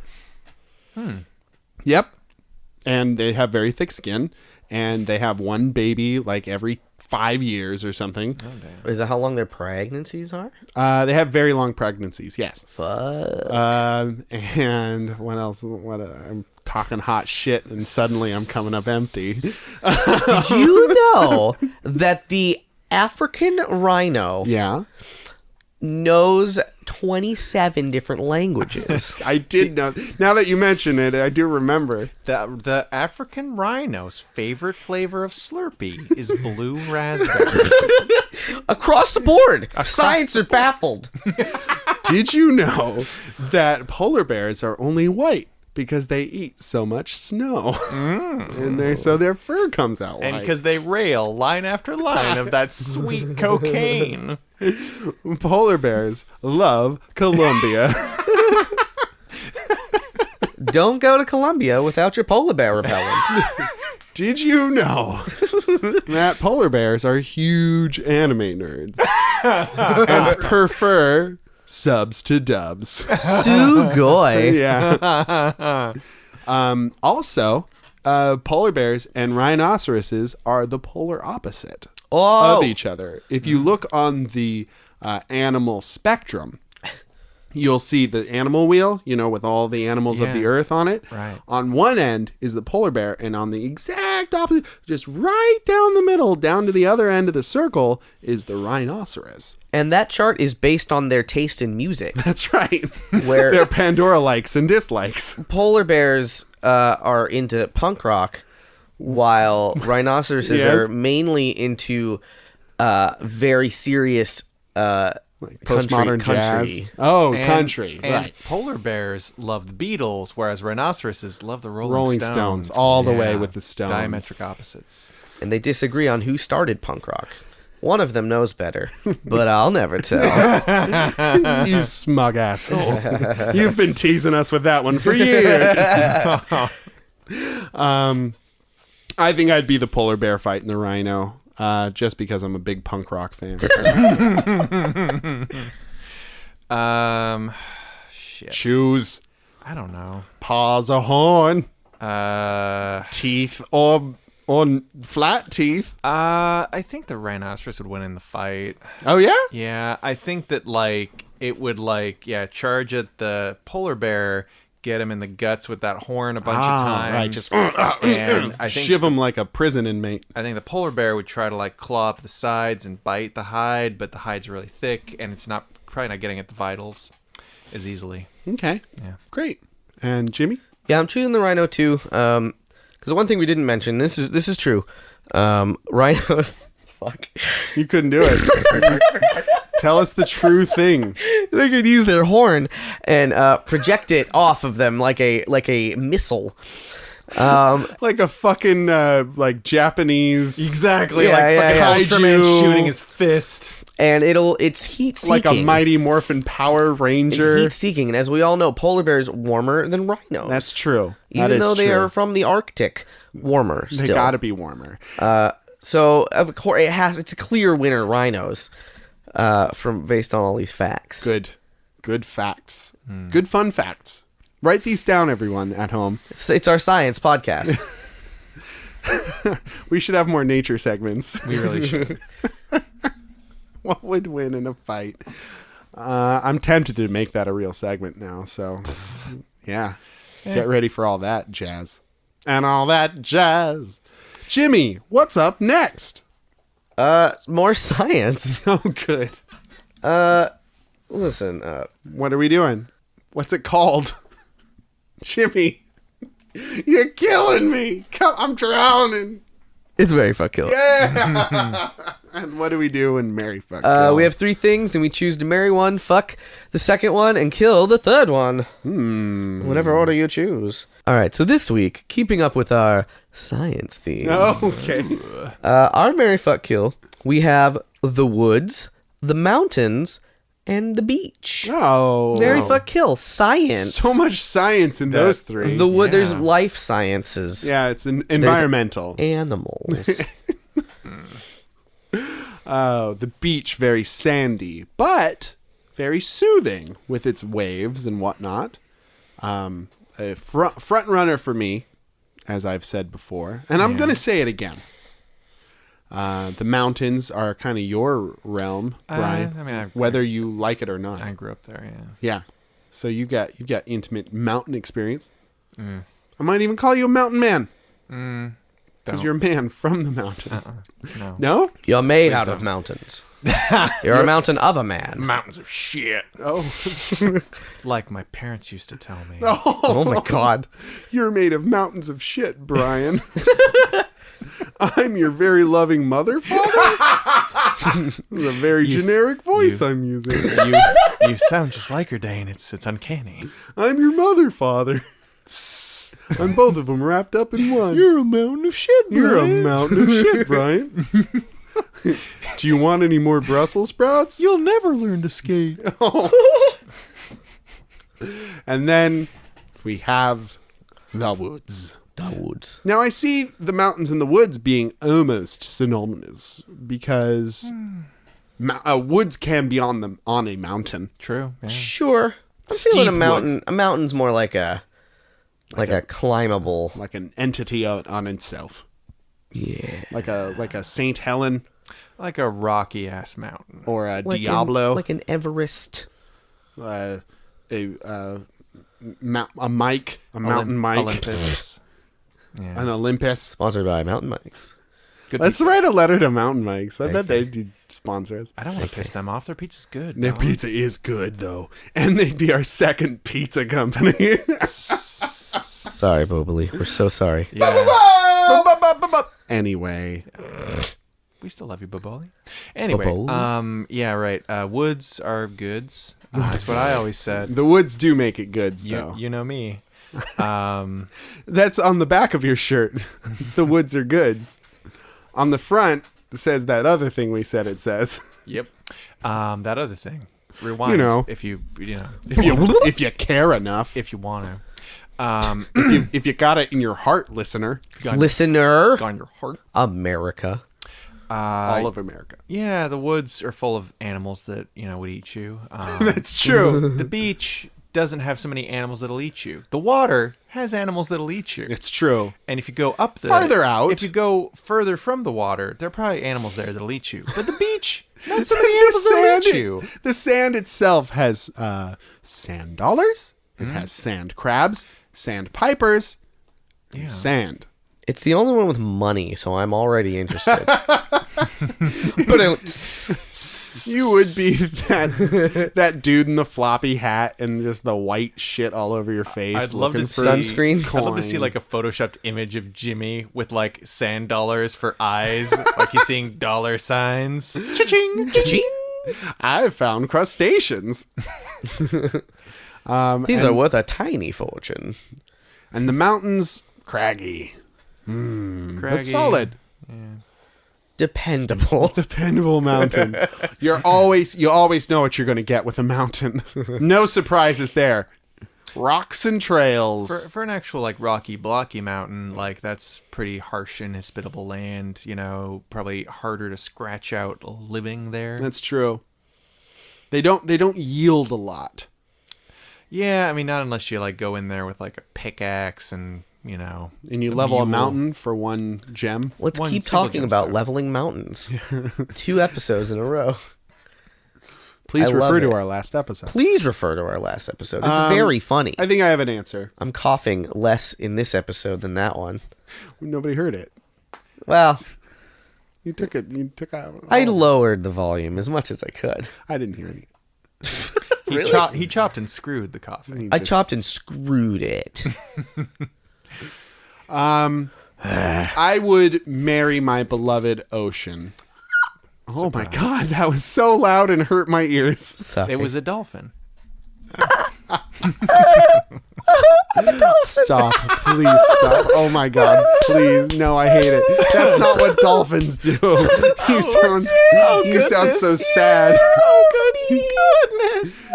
Yep. And they have very thick skin, and they have one baby like every 5 years or something. Is that how long their pregnancies are? They have very long pregnancies, yes. Fuck. And what else? I'm talking hot shit, and suddenly I'm coming up empty. Did you know that the African rhino Yeah. knows 27 different languages. I did know. Now that you mention it, I do remember. The African rhino's favorite flavor of Slurpee is blue raspberry. Across the board, science are baffled. Did you know that polar bears are only white because they eat so much snow? And so their fur comes out white. And because they rail line after line of that sweet cocaine. Polar bears love Colombia. Don't go to Colombia without your polar bear repellent. Did you know that polar bears are huge anime nerds and prefer subs to dubs? Sugoi. Yeah. Also, polar bears and rhinoceroses are the polar opposite of each other. If you look on the animal spectrum, you'll see the animal wheel, with all the animals of the earth on it. Right. On one end is the polar bear, and on the exact opposite, just right down the middle, down to the other end of the circle, is the rhinoceros. And that chart is based on their taste in music. That's right. Where their Pandora likes and dislikes. Polar bears are into punk rock, while rhinoceroses Yes. are mainly into very serious Postmodern country. jazz. Oh, country. And Right. polar bears love the Beatles, whereas rhinoceroses love the Rolling Stones, all the way with the Stones. Diametric opposites. And they disagree on who started punk rock. One of them knows better, but I'll never tell. You smug asshole. You've been teasing us with that one for years. I think I'd be the polar bear fighting the rhino. Just because I'm a big punk rock fan. Shit. Choose I don't know. paws or horn, Uh, teeth or flat teeth. I think the rhinoceros would win in the fight. Oh yeah? Yeah, I think that it would charge at the polar bear, get him in the guts with that horn a bunch of times. Right, just and I think shiv him like a prison inmate. I think the polar bear would try to claw up the sides and bite the hide, but the hide's really thick and it's probably not getting at the vitals as easily. Okay. Yeah. Great. And Jimmy? Yeah, I'm choosing the rhino too. Because the one thing we didn't mention, this is true. Rhinos, fuck, You couldn't do it. Tell us the true thing. they could use their horn and project it off of them like a missile. Like a fucking Japanese. Exactly, Yeah, Ultraman kaiju. shooting his fist. And it's heat seeking. Like a Mighty Morphin Power Ranger. It's heat seeking, and as we all know, polar bears warmer than rhinos. That's true. Even though they are from the Arctic, warmer. They Still. gotta be warmer. So of course it's a clear winner, rhinos. Based on all these facts. Good facts. Good fun facts. Write these down, everyone at home. It's our science podcast. We should have more nature segments. We really should. What would win in a fight? I'm tempted to make that a real segment now. So, yeah. Get ready for all that jazz. And all that jazz. Jimmy, what's up next? More science. Oh, good. Listen, What are we doing? What's it called? Jimmy, you're killing me. I'm drowning. it's Mary Fuck Kill. Yeah. And what do we do in Mary Fuck Kill? We have 3 things, and we choose to marry one, fuck the second one, and kill the third one. Whatever order you choose. All right, so this week, keeping up with our science theme, Okay. our Mary Fuck Kill, we have the woods, the mountains, and the beach. Oh. Mary Fuck Kill, science. So much science in those 3. The wood, there's Yeah. life sciences. Yeah, it's environmental. Animals. Oh, the beach, very sandy, but very soothing with its waves and whatnot. A front runner for me, as I've said before, and I'm going to say it again. The mountains are kind of your realm, Brian. Whether you like it or not. I grew up there, yeah. Yeah. So you got intimate mountain experience. I might even call you a mountain man. Because you're a man from the mountains. No. No? You're made out of mountains. You're a mountain of a man. Mountains of shit. Oh. Like my parents used to tell me. Oh my god. You're made of mountains of shit, Brian. I'm your very loving mother, father? This is a very generic voice I'm using. You sound just like her, Dane. It's uncanny. I'm your mother, father. I'm both of them wrapped up in one. You're a mountain of shit, Brian. You're a mountain of shit, Brian. Do you want any more Brussels sprouts? You'll never learn to skate. And then we have the woods. The woods. Now, I see the mountains and the woods being almost synonymous because woods can be on a mountain. True. Yeah. Sure. I'm Steep feeling a mountain. woods. A mountain's more like a climbable. Like an entity on itself. Yeah. Like a St. Helen Like a rocky ass mountain. or a Like Diablo. like an Everest. A Mike. A mountain Mike. Olympus. Yeah. An Olympus. Sponsored by Mountain Mikes. Good Let's pizza. write a letter to Mountain Mikes. I bet Okay. they'd sponsor us. I don't want to piss them off. Their pizza's good. Their Noah. pizza is good, though. And they'd be our second pizza company. Sorry, Boboli. We're so sorry. Yeah. Anyway. We still love you, Baboli. Anyway, Baboli? yeah, right. Woods are goods. That's what I always said. The woods do make it goods, though. You know me. That's on the back of your shirt. The woods are goods. On the front, it says that other thing we said it says. Yep. That other thing. Rewind. You know. if you know, If you care enough. if you want to. If you got it in your heart, listener. Listener. Got in your heart. America. All of America. Yeah, the woods are full of animals that would eat you. That's true. The beach doesn't have so many animals that'll eat you. The water has animals that'll eat you. It's true. And if you go up the Farther out. if you go further from the water, there are probably animals there that'll eat you. But the beach, not so many animals that'll eat you. The sand itself has sand dollars. It has sand crabs, sand pipers, sand. It's the only one with money, so I'm already interested. But You would be that dude in the floppy hat and just the white shit all over your face. I'd love to looking see for sunscreen. I'd love to see coin. like a photoshopped image of Jimmy with like sand dollars for eyes, like he's seeing dollar signs. Cha-ching, Ching. I found crustaceans. These are worth a tiny fortune. And the mountains, craggy. Craggy. But solid. Dependable. Dependable mountain. You always know what you're going to get with a mountain. No surprises there. Rocks and trails. For an actual like rocky, blocky mountain, like that's pretty harsh, inhospitable land. Probably harder to scratch out living there. That's true. They don't yield a lot. Yeah, I mean, not unless you like go in there with like a pickaxe and And you a level a mule. mountain for one gem. Let's One keep single talking gem about star. leveling mountains. 2 episodes in a row. Please I refer love to it. our last episode. Please refer to our last episode. It's very funny. I think I have an answer. I'm coughing less in this episode than that one. Nobody heard it. Well, You took it. You took out. I lowered the volume as much as I could. I didn't hear any. He chopped and screwed the coffee. I chopped and screwed it. I would marry my beloved ocean. Oh my god, that was so loud and hurt my ears. Sorry. It was a dolphin. Stop. Please stop. Oh my god. Please. No, I hate it. That's not what dolphins do. You sound so sad. Goodness!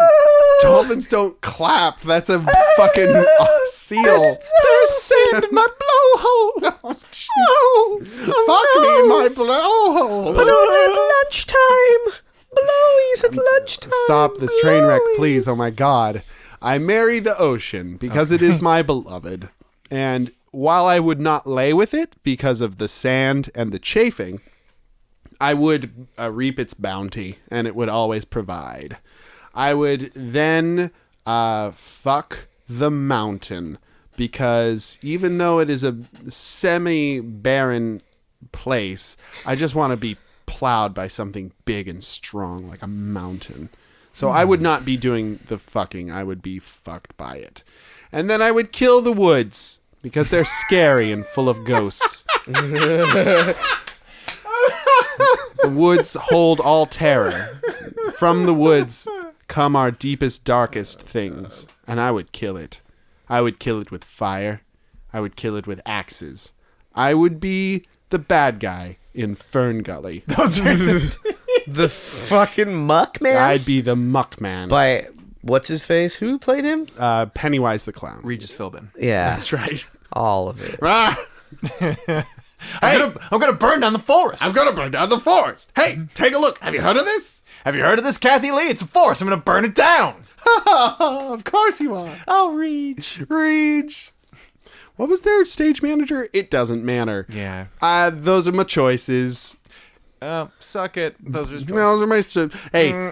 Dolphins don't clap. That's a fucking seal. There's sand in my blowhole. Fuck me in my blowhole. Lunchtime. Blowies at lunchtime. Stop this train wreck, please. Oh my god. I marry the ocean because it is my beloved. And while I would not lay with it because of the sand and the chafing, I would reap its bounty and it would always provide. I would then fuck the mountain because even though it is a semi-barren place, I just want to be plowed by something big and strong like a mountain. So I would not be doing the fucking. I would be fucked by it. And then I would kill the woods because they're scary and full of ghosts. The woods hold all terror. From the woods come our deepest, darkest things. And I would kill it. I would kill it with fire. I would kill it with axes. I would be the bad guy in Fern Gully. Those are The fucking muck man. I'd be the muck man. By what's his face? Who played him? Pennywise the Clown. Regis Philbin. Yeah, That's right. all of it. Ah! I'm gonna burn down the forest. I'm gonna burn down the forest. Hey, take a look. Have you heard of this? Have you heard of this, Kathy Lee? It's a forest. I'm gonna burn it down. Of course you are. Oh, Reach. What was their stage manager? It doesn't matter. Yeah. Those are my choices. Suck it. Those are his choices. Those are my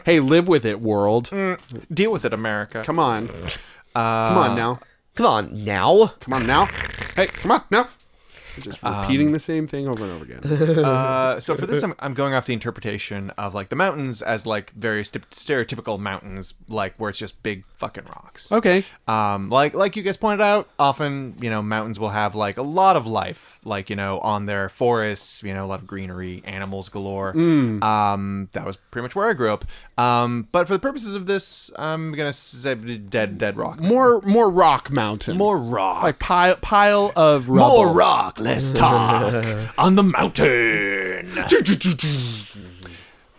hey, live with it, world. Deal with it, America. Come on. Come on now. Come on now. Come on now. Hey, come on now. Just repeating the same thing over and over again. So for this, I'm going off the interpretation of like the mountains as like very stereotypical mountains, like where it's just big fucking rocks. Okay. Like you guys pointed out, often mountains will have like a lot of life, like on their forests, a lot of greenery, animals galore. That was pretty much where I grew up. But for the purposes of this, I'm gonna say dead rock. More rock mountain. More rock. Like pile of rubble. More rock. Let's talk on the mountain.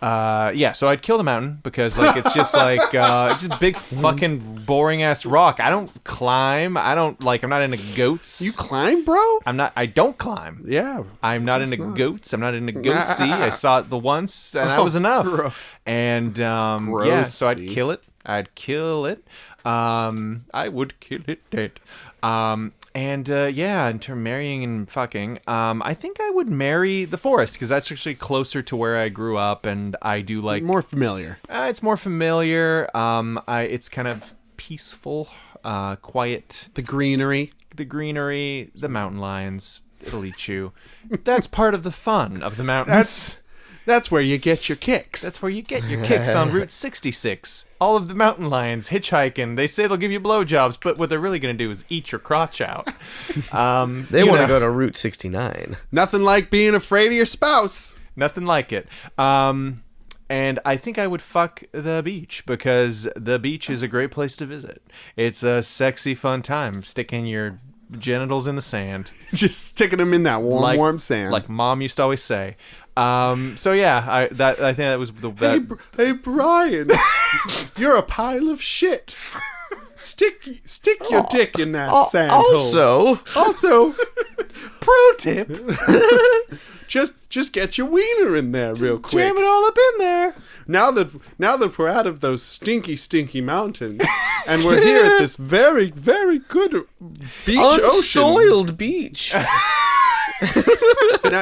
Yeah, so I'd kill the mountain because like it's just like it's just big fucking boring ass rock. I don't climb. I'm not into goats. You climb, bro? I don't climb. Yeah. I'm not into goats. I'm not into goatsy. I saw it the once and that was enough. Gross. And yeah, so I'd kill it. I would kill it dead. And yeah, in terms of marrying and fucking, I think I would marry the forest because that's actually closer to where I grew up, and I do like more familiar. It's more familiar. It's kind of peaceful, quiet. The greenery, the mountain lions. It'll eat you. That's part of the fun of the mountains. That's where you get your kicks. That's where you get your kicks on Route 66. All of the mountain lions hitchhiking. They say they'll give you blowjobs, but what they're really going to do is eat your crotch out. They want to go to Route 69. Nothing like being afraid of your spouse. Nothing like it. And I think I would fuck the beach because the beach is a great place to visit. It's a sexy, fun time. Sticking your genitals in the sand. Just sticking them in that warm sand. Like Mom used to always say. So yeah, I think that was the. Hey Brian, you're a pile of shit. Stick your dick in that sand hole. Also, pro tip. Just get your wiener in there real quick. Jam it all up in there. Now that we're out of those stinky mountains, and we're here at this very, very good beach unsoiled beach.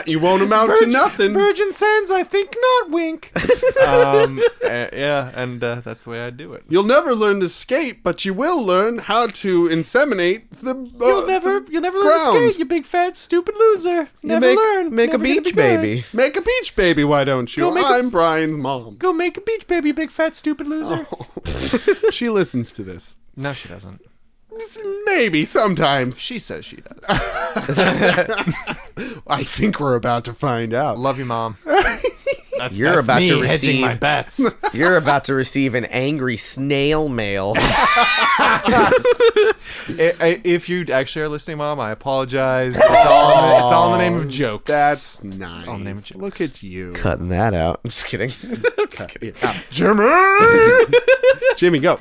You won't amount to nothing. Virgin sands, I think not. Wink. Yeah, and that's the way I do it. You'll never learn to skate, but you will learn how to inseminate the. You'll never learn to skate, you big fat stupid loser. Make a beach baby. Make a beach baby, why don't you? I'm Brian's mom. Go make a beach baby, you big fat stupid loser. Oh. She listens to this. No, she doesn't. Maybe sometimes. She says she does. I think we're about to find out. Love you, Mom. You're about to receive hedging my bets. You're about to receive an angry snail mail. If you actually are listening, Mom, I apologize. It's all in the name of jokes. That's nice. It's all in the name of jokes. Look at you. Cutting that out. I'm just kidding. Jimmy, go.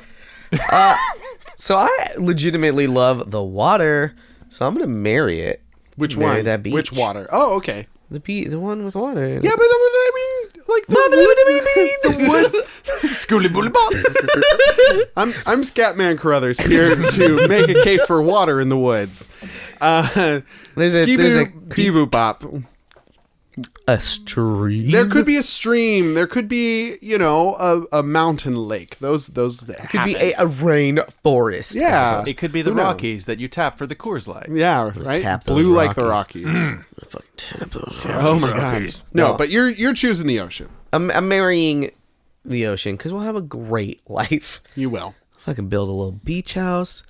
So I legitimately love the water, so I'm gonna marry it. Which marry one? That beach. Which water? Oh, okay. The one with water. Yeah, but I mean, like the woods. Schooly bully bop. I'm Scatman Carruthers here to make a case for water in the woods. There's a Bop. A stream. There could be a stream. There could be, a mountain lake. Those could be a rainforest. Yeah. It could be the Who knows? Rockies that you tap for the Coors Light. Yeah, right. tap those Blue like the Rockies. Rockies. Fucking tap those Oh my god. No, but you're choosing the ocean. I'm marrying the ocean because we'll have a great life. You will. Fucking build a little beach house.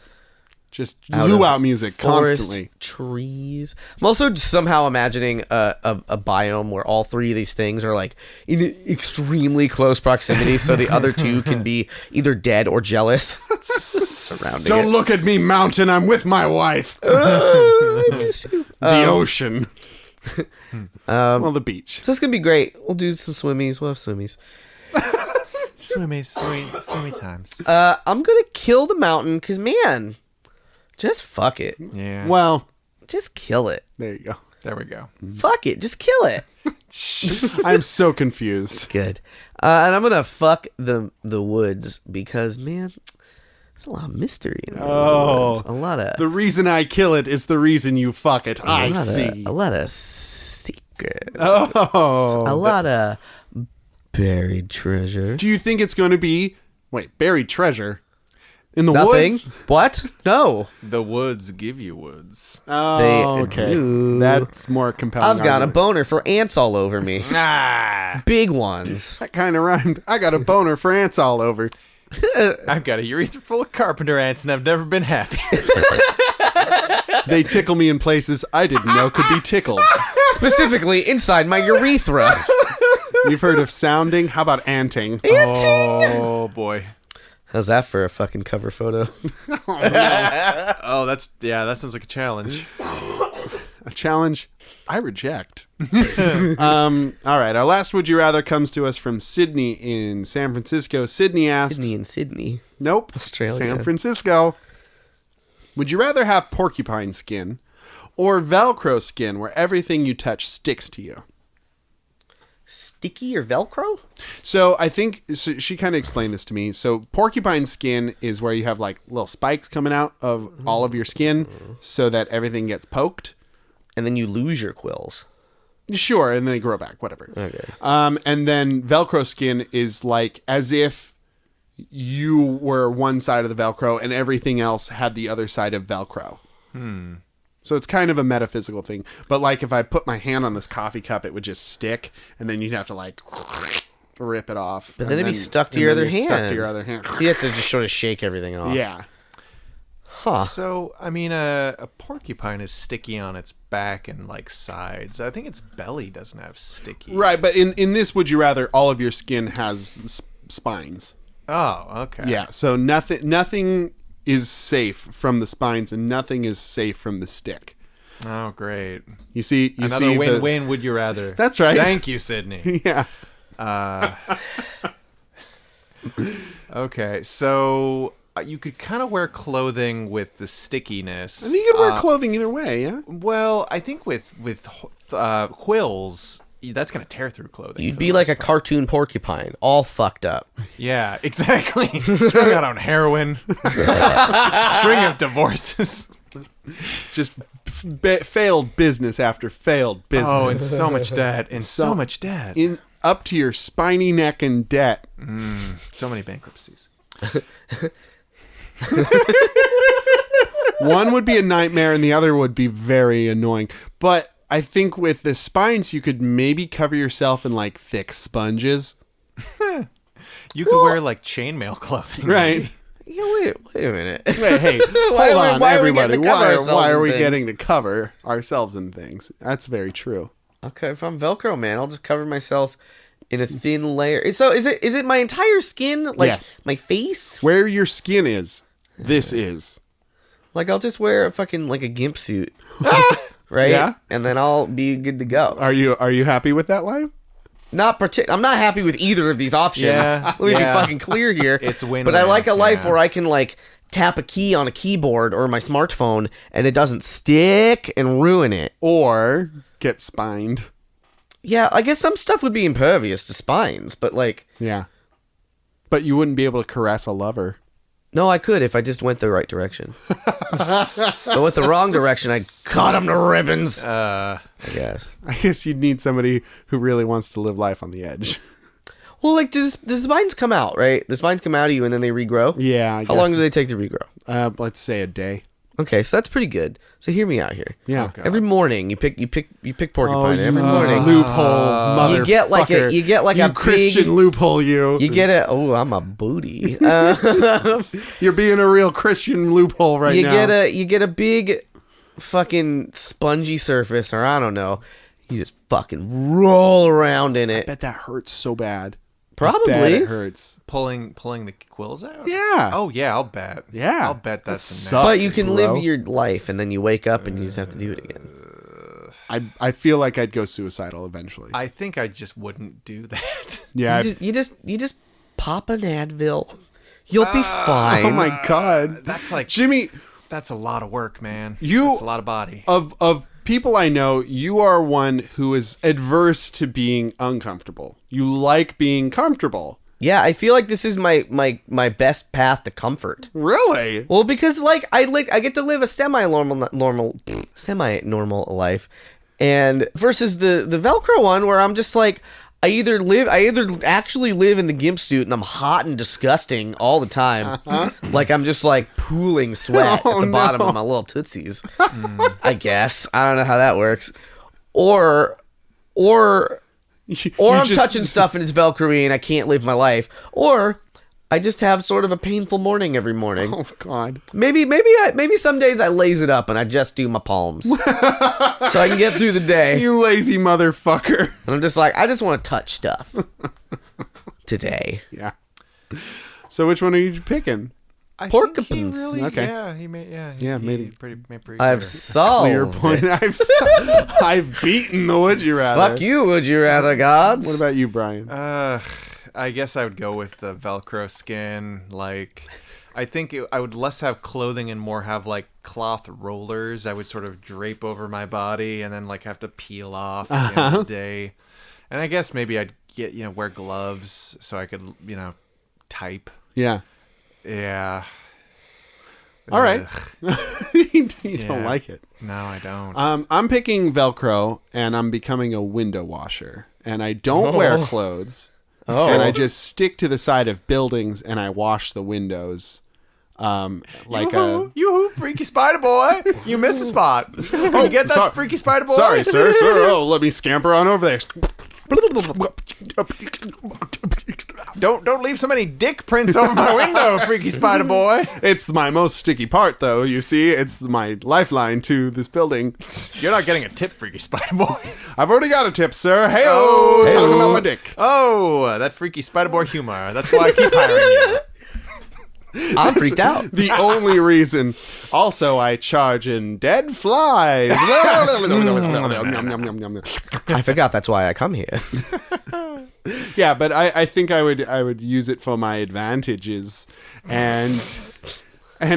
Just Out luau of music forest, constantly. trees. I'm also somehow imagining a biome where all three of these things are like in extremely close proximity, so the other two can be either dead or jealous. Surrounding Don't it. look at me, mountain. I'm with my wife. I miss you. The ocean. Well, the beach. So it's gonna be great. We'll do some swimmies. We'll have swimmies. Swimmy times. I'm gonna kill the mountain because man, just fuck it. Yeah. Well, Just kill it. there you go. There we go. Fuck it. Just kill it. I'm so confused. Good. And I'm gonna fuck the woods because man, there's a lot of mystery in the woods. A lot of The reason I kill it is the reason you fuck it. I see. a lot of secrets. Oh. A lot of buried treasure. Do you think it's going to be buried treasure in the Nothing. woods? What? No. The woods give you woods. Oh, They okay. do. That's more compelling. I've got a argument. boner for ants all over me. Ah, Big ones. That kind of rhymed. I got a boner for ants all over. I've got a urethra full of carpenter ants, and I've never been happy. They tickle me in places I didn't know could be tickled. Specifically inside my urethra. You've heard of sounding? How about anting? Oh boy. How's that for a fucking cover photo? Oh, that sounds like a challenge. A challenge I reject. All right, our last Would You Rather comes to us from Sydney in San Francisco. Sydney asks... Sydney. Nope. Australia. San Francisco. Would you rather have porcupine skin or Velcro skin where everything you touch sticks to you? Sticky or Velcro? So I think she kind of explained this to me. So porcupine skin is where you have like little spikes coming out of all of your skin so that everything gets poked. And then you lose your quills. Sure, and then they grow back, whatever. Okay. And then Velcro skin is like as if you were one side of the Velcro and everything else had the other side of Velcro. So it's kind of a metaphysical thing. But like if I put my hand on this coffee cup, it would just stick, and then you'd have to like rip it off. But then it'd be stuck to your other hand. Stuck to your other hand. You have to just sort of shake everything off. Yeah. Huh. So, I mean, a porcupine is sticky on its back and like sides. I think its belly doesn't have sticky. Right, but in this Would You Rather, all of your skin has spines. Oh, okay. Yeah, so nothing is safe from the spines and nothing is safe from the stick. Oh, great. You see Another win-win. Would you rather? That's right. Thank you, Sydney. Yeah. Okay, so you could kind of wear clothing with the stickiness. I think you could wear clothing either way, yeah? Well, I think with quills, that's gonna tear through clothing. You'd be like a cartoon porcupine, all fucked up. Yeah, exactly. Strung out on heroin. String of divorces. Just failed business after failed business. Oh, and so much debt. And so much debt. Up to your spiny neck in debt. So many bankruptcies. One would be a nightmare and the other would be very annoying. But I think with the spines, you could maybe cover yourself in like thick sponges. You could wear like chainmail clothing. Right. Yeah, wait a minute. Wait, hey, hold on, why are we everybody. getting to cover ourselves Why are in we things? getting to cover ourselves in things? That's very true. Okay, if I'm Velcro, man, I'll just cover myself in a thin layer. So is it my entire skin? Like Yes. my face? Where your skin is, this is. Like I'll just wear a fucking like a gimp suit. Right? Yeah. And then I'll be good to go. Are you happy with that life? I'm not happy with either of these options. Yeah, Let me be yeah. fucking clear here. It's win-win, But I like a life yeah. where I can like tap a key on a keyboard or my smartphone and it doesn't stick and ruin it. Or get spined? Yeah, I guess some stuff would be impervious to spines, but like Yeah. But you wouldn't be able to caress a lover. No, I could if I just went the right direction. But with the wrong direction, I'd cut him to ribbons. I guess. I guess you'd need somebody who really wants to live life on the edge. Well, like, does the spines come out, right? The spines come out of you and then they regrow? Yeah. How long do they take to regrow? Let's say a day. Okay, so that's pretty good. So hear me out here. Yeah. Okay. Every morning you pick porcupine. Every morning Loophole, motherfucker. you get like you a Christian big, loophole. You get a I'm a booty. You're being a real Christian loophole right now. You get a big fucking spongy surface, or I don't know. You just fucking roll around in I it. bet that hurts so bad. Probably. I bet it hurts. Pulling the quills out? Yeah. Oh, yeah, I'll bet. Yeah. I'll bet that's That a sucks. But you can bro. live your life, and then you wake up and you just have to do it again. I feel like I'd go suicidal eventually. I think I just wouldn't do that. Yeah. You just pop an Advil. You'll be fine. Oh my God. That's like Jimmy, that's a lot of work, man. You- That's a lot of body. of people I know, you are one who is adverse to being uncomfortable. You like being comfortable. Yeah, I feel like this is my best path to comfort. Really? Well, because like I get to live a semi-normal life, and versus the Velcro one where I'm just like I either actually live in the gimp suit and I'm hot and disgusting all the time, like I'm just like pooling sweat at the bottom of my little tootsies. I guess I don't know how that works, or I'm touching stuff and it's Velcro-y and I can't live my life. Or I just have sort of a painful morning every morning. Oh God. Maybe some days I laze it up and I just do my palms. So I can get through the day. You lazy motherfucker. And I'm just like, I just want to touch stuff today. Yeah. So which one are you picking? I Porcupines. think he really, Okay. Yeah, he made. Yeah, Yeah, he made it pretty I've clear. solved Clear point. it. I've beaten the would you rather. Fuck you, would you rather, gods? What about you, Brian? I guess I would go with the Velcro skin. Like, I think I would less have clothing and more have like cloth rollers. I would sort of drape over my body and then like have to peel off at the end of the day. And I guess maybe I'd get wear gloves so I could type. Yeah. Yeah. All right. Ugh. You don't Yeah. like it. No, I don't. I'm picking Velcro, and I'm becoming a window washer. And I don't wear clothes. Oh. And I just stick to the side of buildings, and I wash the windows. Yoo-hoo, freaky spider boy. You missed a spot. Can you get that freaky spider boy? Sorry, sir. Oh, let me scamper on over there. Don't leave so many dick prints over my window, freaky spider boy. It's my most sticky part, though. You see, it's my lifeline to this building. You're not getting a tip, freaky spider boy. I've already got a tip, sir. Hey-oh, talking about my dick. Oh, that freaky spider boy humor. That's why I keep hiring you. I'm freaked out. The only reason. Also, I charge in dead flies. I forgot that's why I come here. Yeah, but I think I would use it for my advantages, and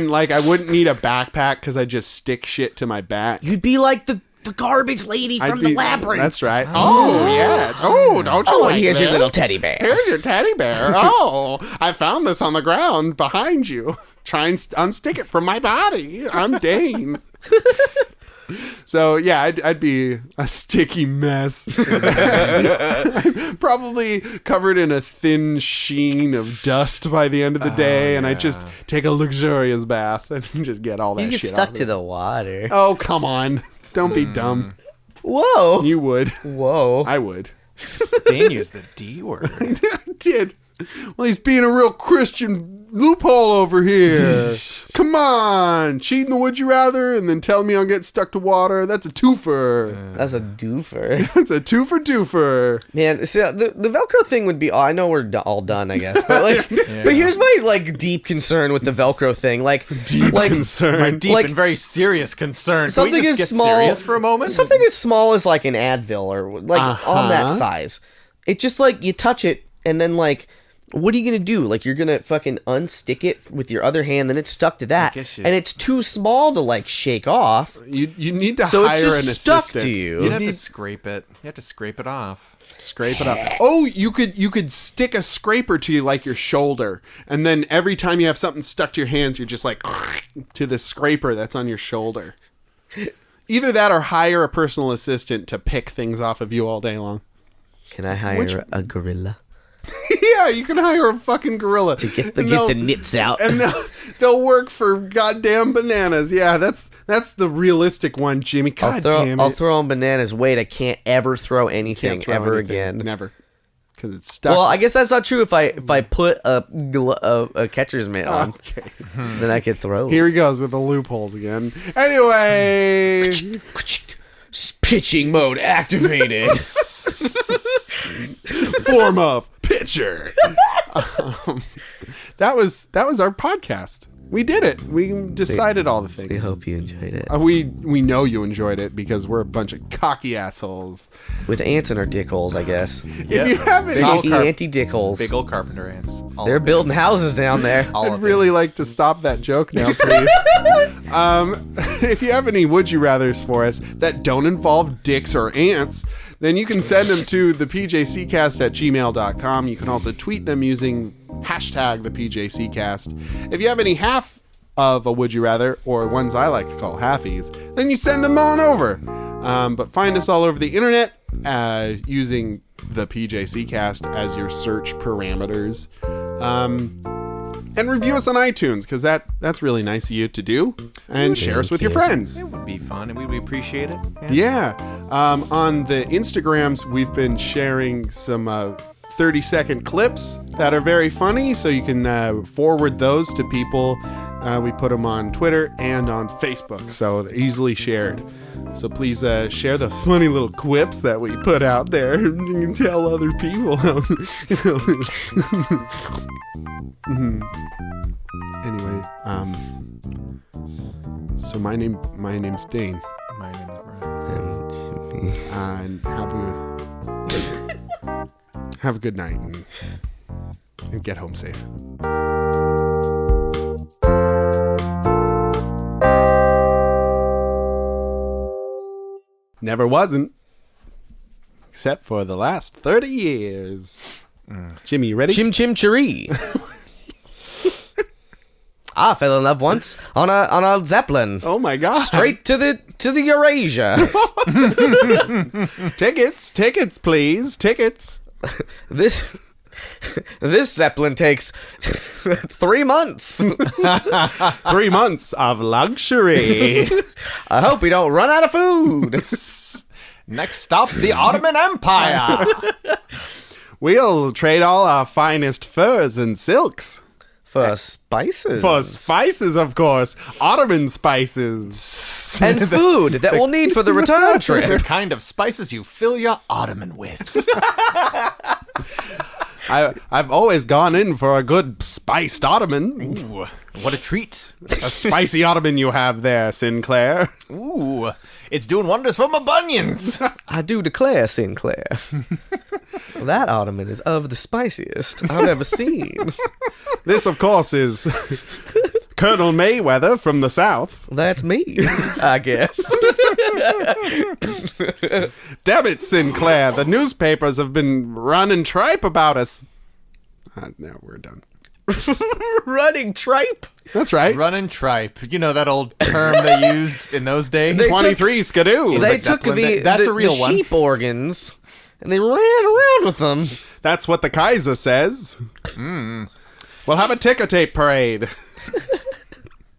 like I wouldn't need a backpack because I just stick shit to my back. You'd be like the garbage lady from the labyrinth. That's right. Oh yes. Oh, don't you Oh, like and here's this? your little teddy bear. Here's your teddy bear. Oh, I found this on the ground behind you. Try and unstick it from my body. I'm Dane. So yeah, I'd be a sticky mess. Probably covered in a thin sheen of dust by the end of the day, and I just take a luxurious bath and just get all that You get shit stuck off to me. the water. Oh, come on. Don't be dumb. Whoa. You would. Whoa. I would. Dane used the D word. I did. Well, he's being a real Christian loophole over here. Come on. Cheating the would you rather and then telling me I'll get stuck to water. That's a twofer. That's a doofer. That's a twofer doofer. Man, see, the Velcro thing would be... I know we're all done, I guess. But like, but here's my like deep concern with the Velcro thing. Like, Deep concern. My deep Like- and very serious concern. Can something we just as get small serious for a moment? Something as small as like an Advil or like on that size. It just like you touch it and then like, what are you gonna do? Like you're gonna fucking unstick it with your other hand, then it's stuck to that, guess you- and it's too small to like shake off. You need to So hire it's an just stuck assistant. to you. You'd have to scrape it. You have to scrape it off. Scrape it up. Oh, you could stick a scraper to like your shoulder, and then every time you have something stuck to your hands, you're just like to the scraper that's on your shoulder. Either that or hire a personal assistant to pick things off of you all day long. Can I hire a gorilla? Yeah, you can hire a fucking gorilla To get the nits out. and they'll work for goddamn bananas. Yeah, that's the realistic one, Jimmy. God damn it! I'll throw on bananas. Wait, I can't ever throw anything Can't throw ever anything. again. Never, because it's stuck. Well, I guess that's not true. If I put a catcher's mitt on, Okay. then I could throw. Here he goes with the loopholes again. Anyway, Pitching mode activated. form of pitcher. That was our podcast. We did it. We decided all the We things. hope you enjoyed it. We know you enjoyed it because we're a bunch of cocky assholes. With ants in our dick holes, I guess. If you have any, Big Big anti-dick holes. Big old carpenter ants. All They're of it. building houses down there. All I'd of really it. like to stop that joke now, please. If you have any would you rathers for us that don't involve dicks or ants, then you can send them to the PJCcast@gmail.com. You can also tweet them using hashtag the PJCcast. If you have any half of a would you rather, or ones I like to call halfies, then you send them on over. But find us all over the internet using the PJCcast as your search parameters. And review us on iTunes, because that's really nice of you to do. And share us with your friends. It would be fun, and we would appreciate it. Yeah. On the Instagrams, we've been sharing some 30-second clips that are very funny, so you can forward those to people. We put them on Twitter and on Facebook, so they're easily shared. So please share those funny little quips that we put out there. You can tell other people. Anyway, so my name's Dane. My name is Brian. And have a good night and get home safe. Never wasn't, except for the last 30 years. Jimmy, you ready? Chim chim cheree. I fell in love once on a zeppelin. Oh my God! Straight to the Eurasia. Tickets, please, tickets. This zeppelin takes 3 months. 3 months of luxury. I hope we don't run out of food. Next stop, the Ottoman Empire. We'll trade all our finest furs and silks. For spices. For spices, of course. Ottoman spices. And food that we'll need for the return The trip. kind of spices you fill your Ottoman with. I've always gone in for a good spiced Ottoman. Ooh, what a treat. A spicy Ottoman you have there, Sinclair. Ooh, it's doing wonders for my bunions. I do declare, Sinclair. That Ottoman is of the spiciest I've ever seen. This, of course, is Colonel Mayweather from the South. That's me, I guess. Damn it, Sinclair. The newspapers have been running tripe about us. Now we're done. Running tripe. That's right. Running tripe. You know that old term they used in those days? They 23 skidoo. They the took Zeppelin, that's a real the one. sheep organs and they ran around with them. That's what the Kaiser says. We'll have a ticker tape parade.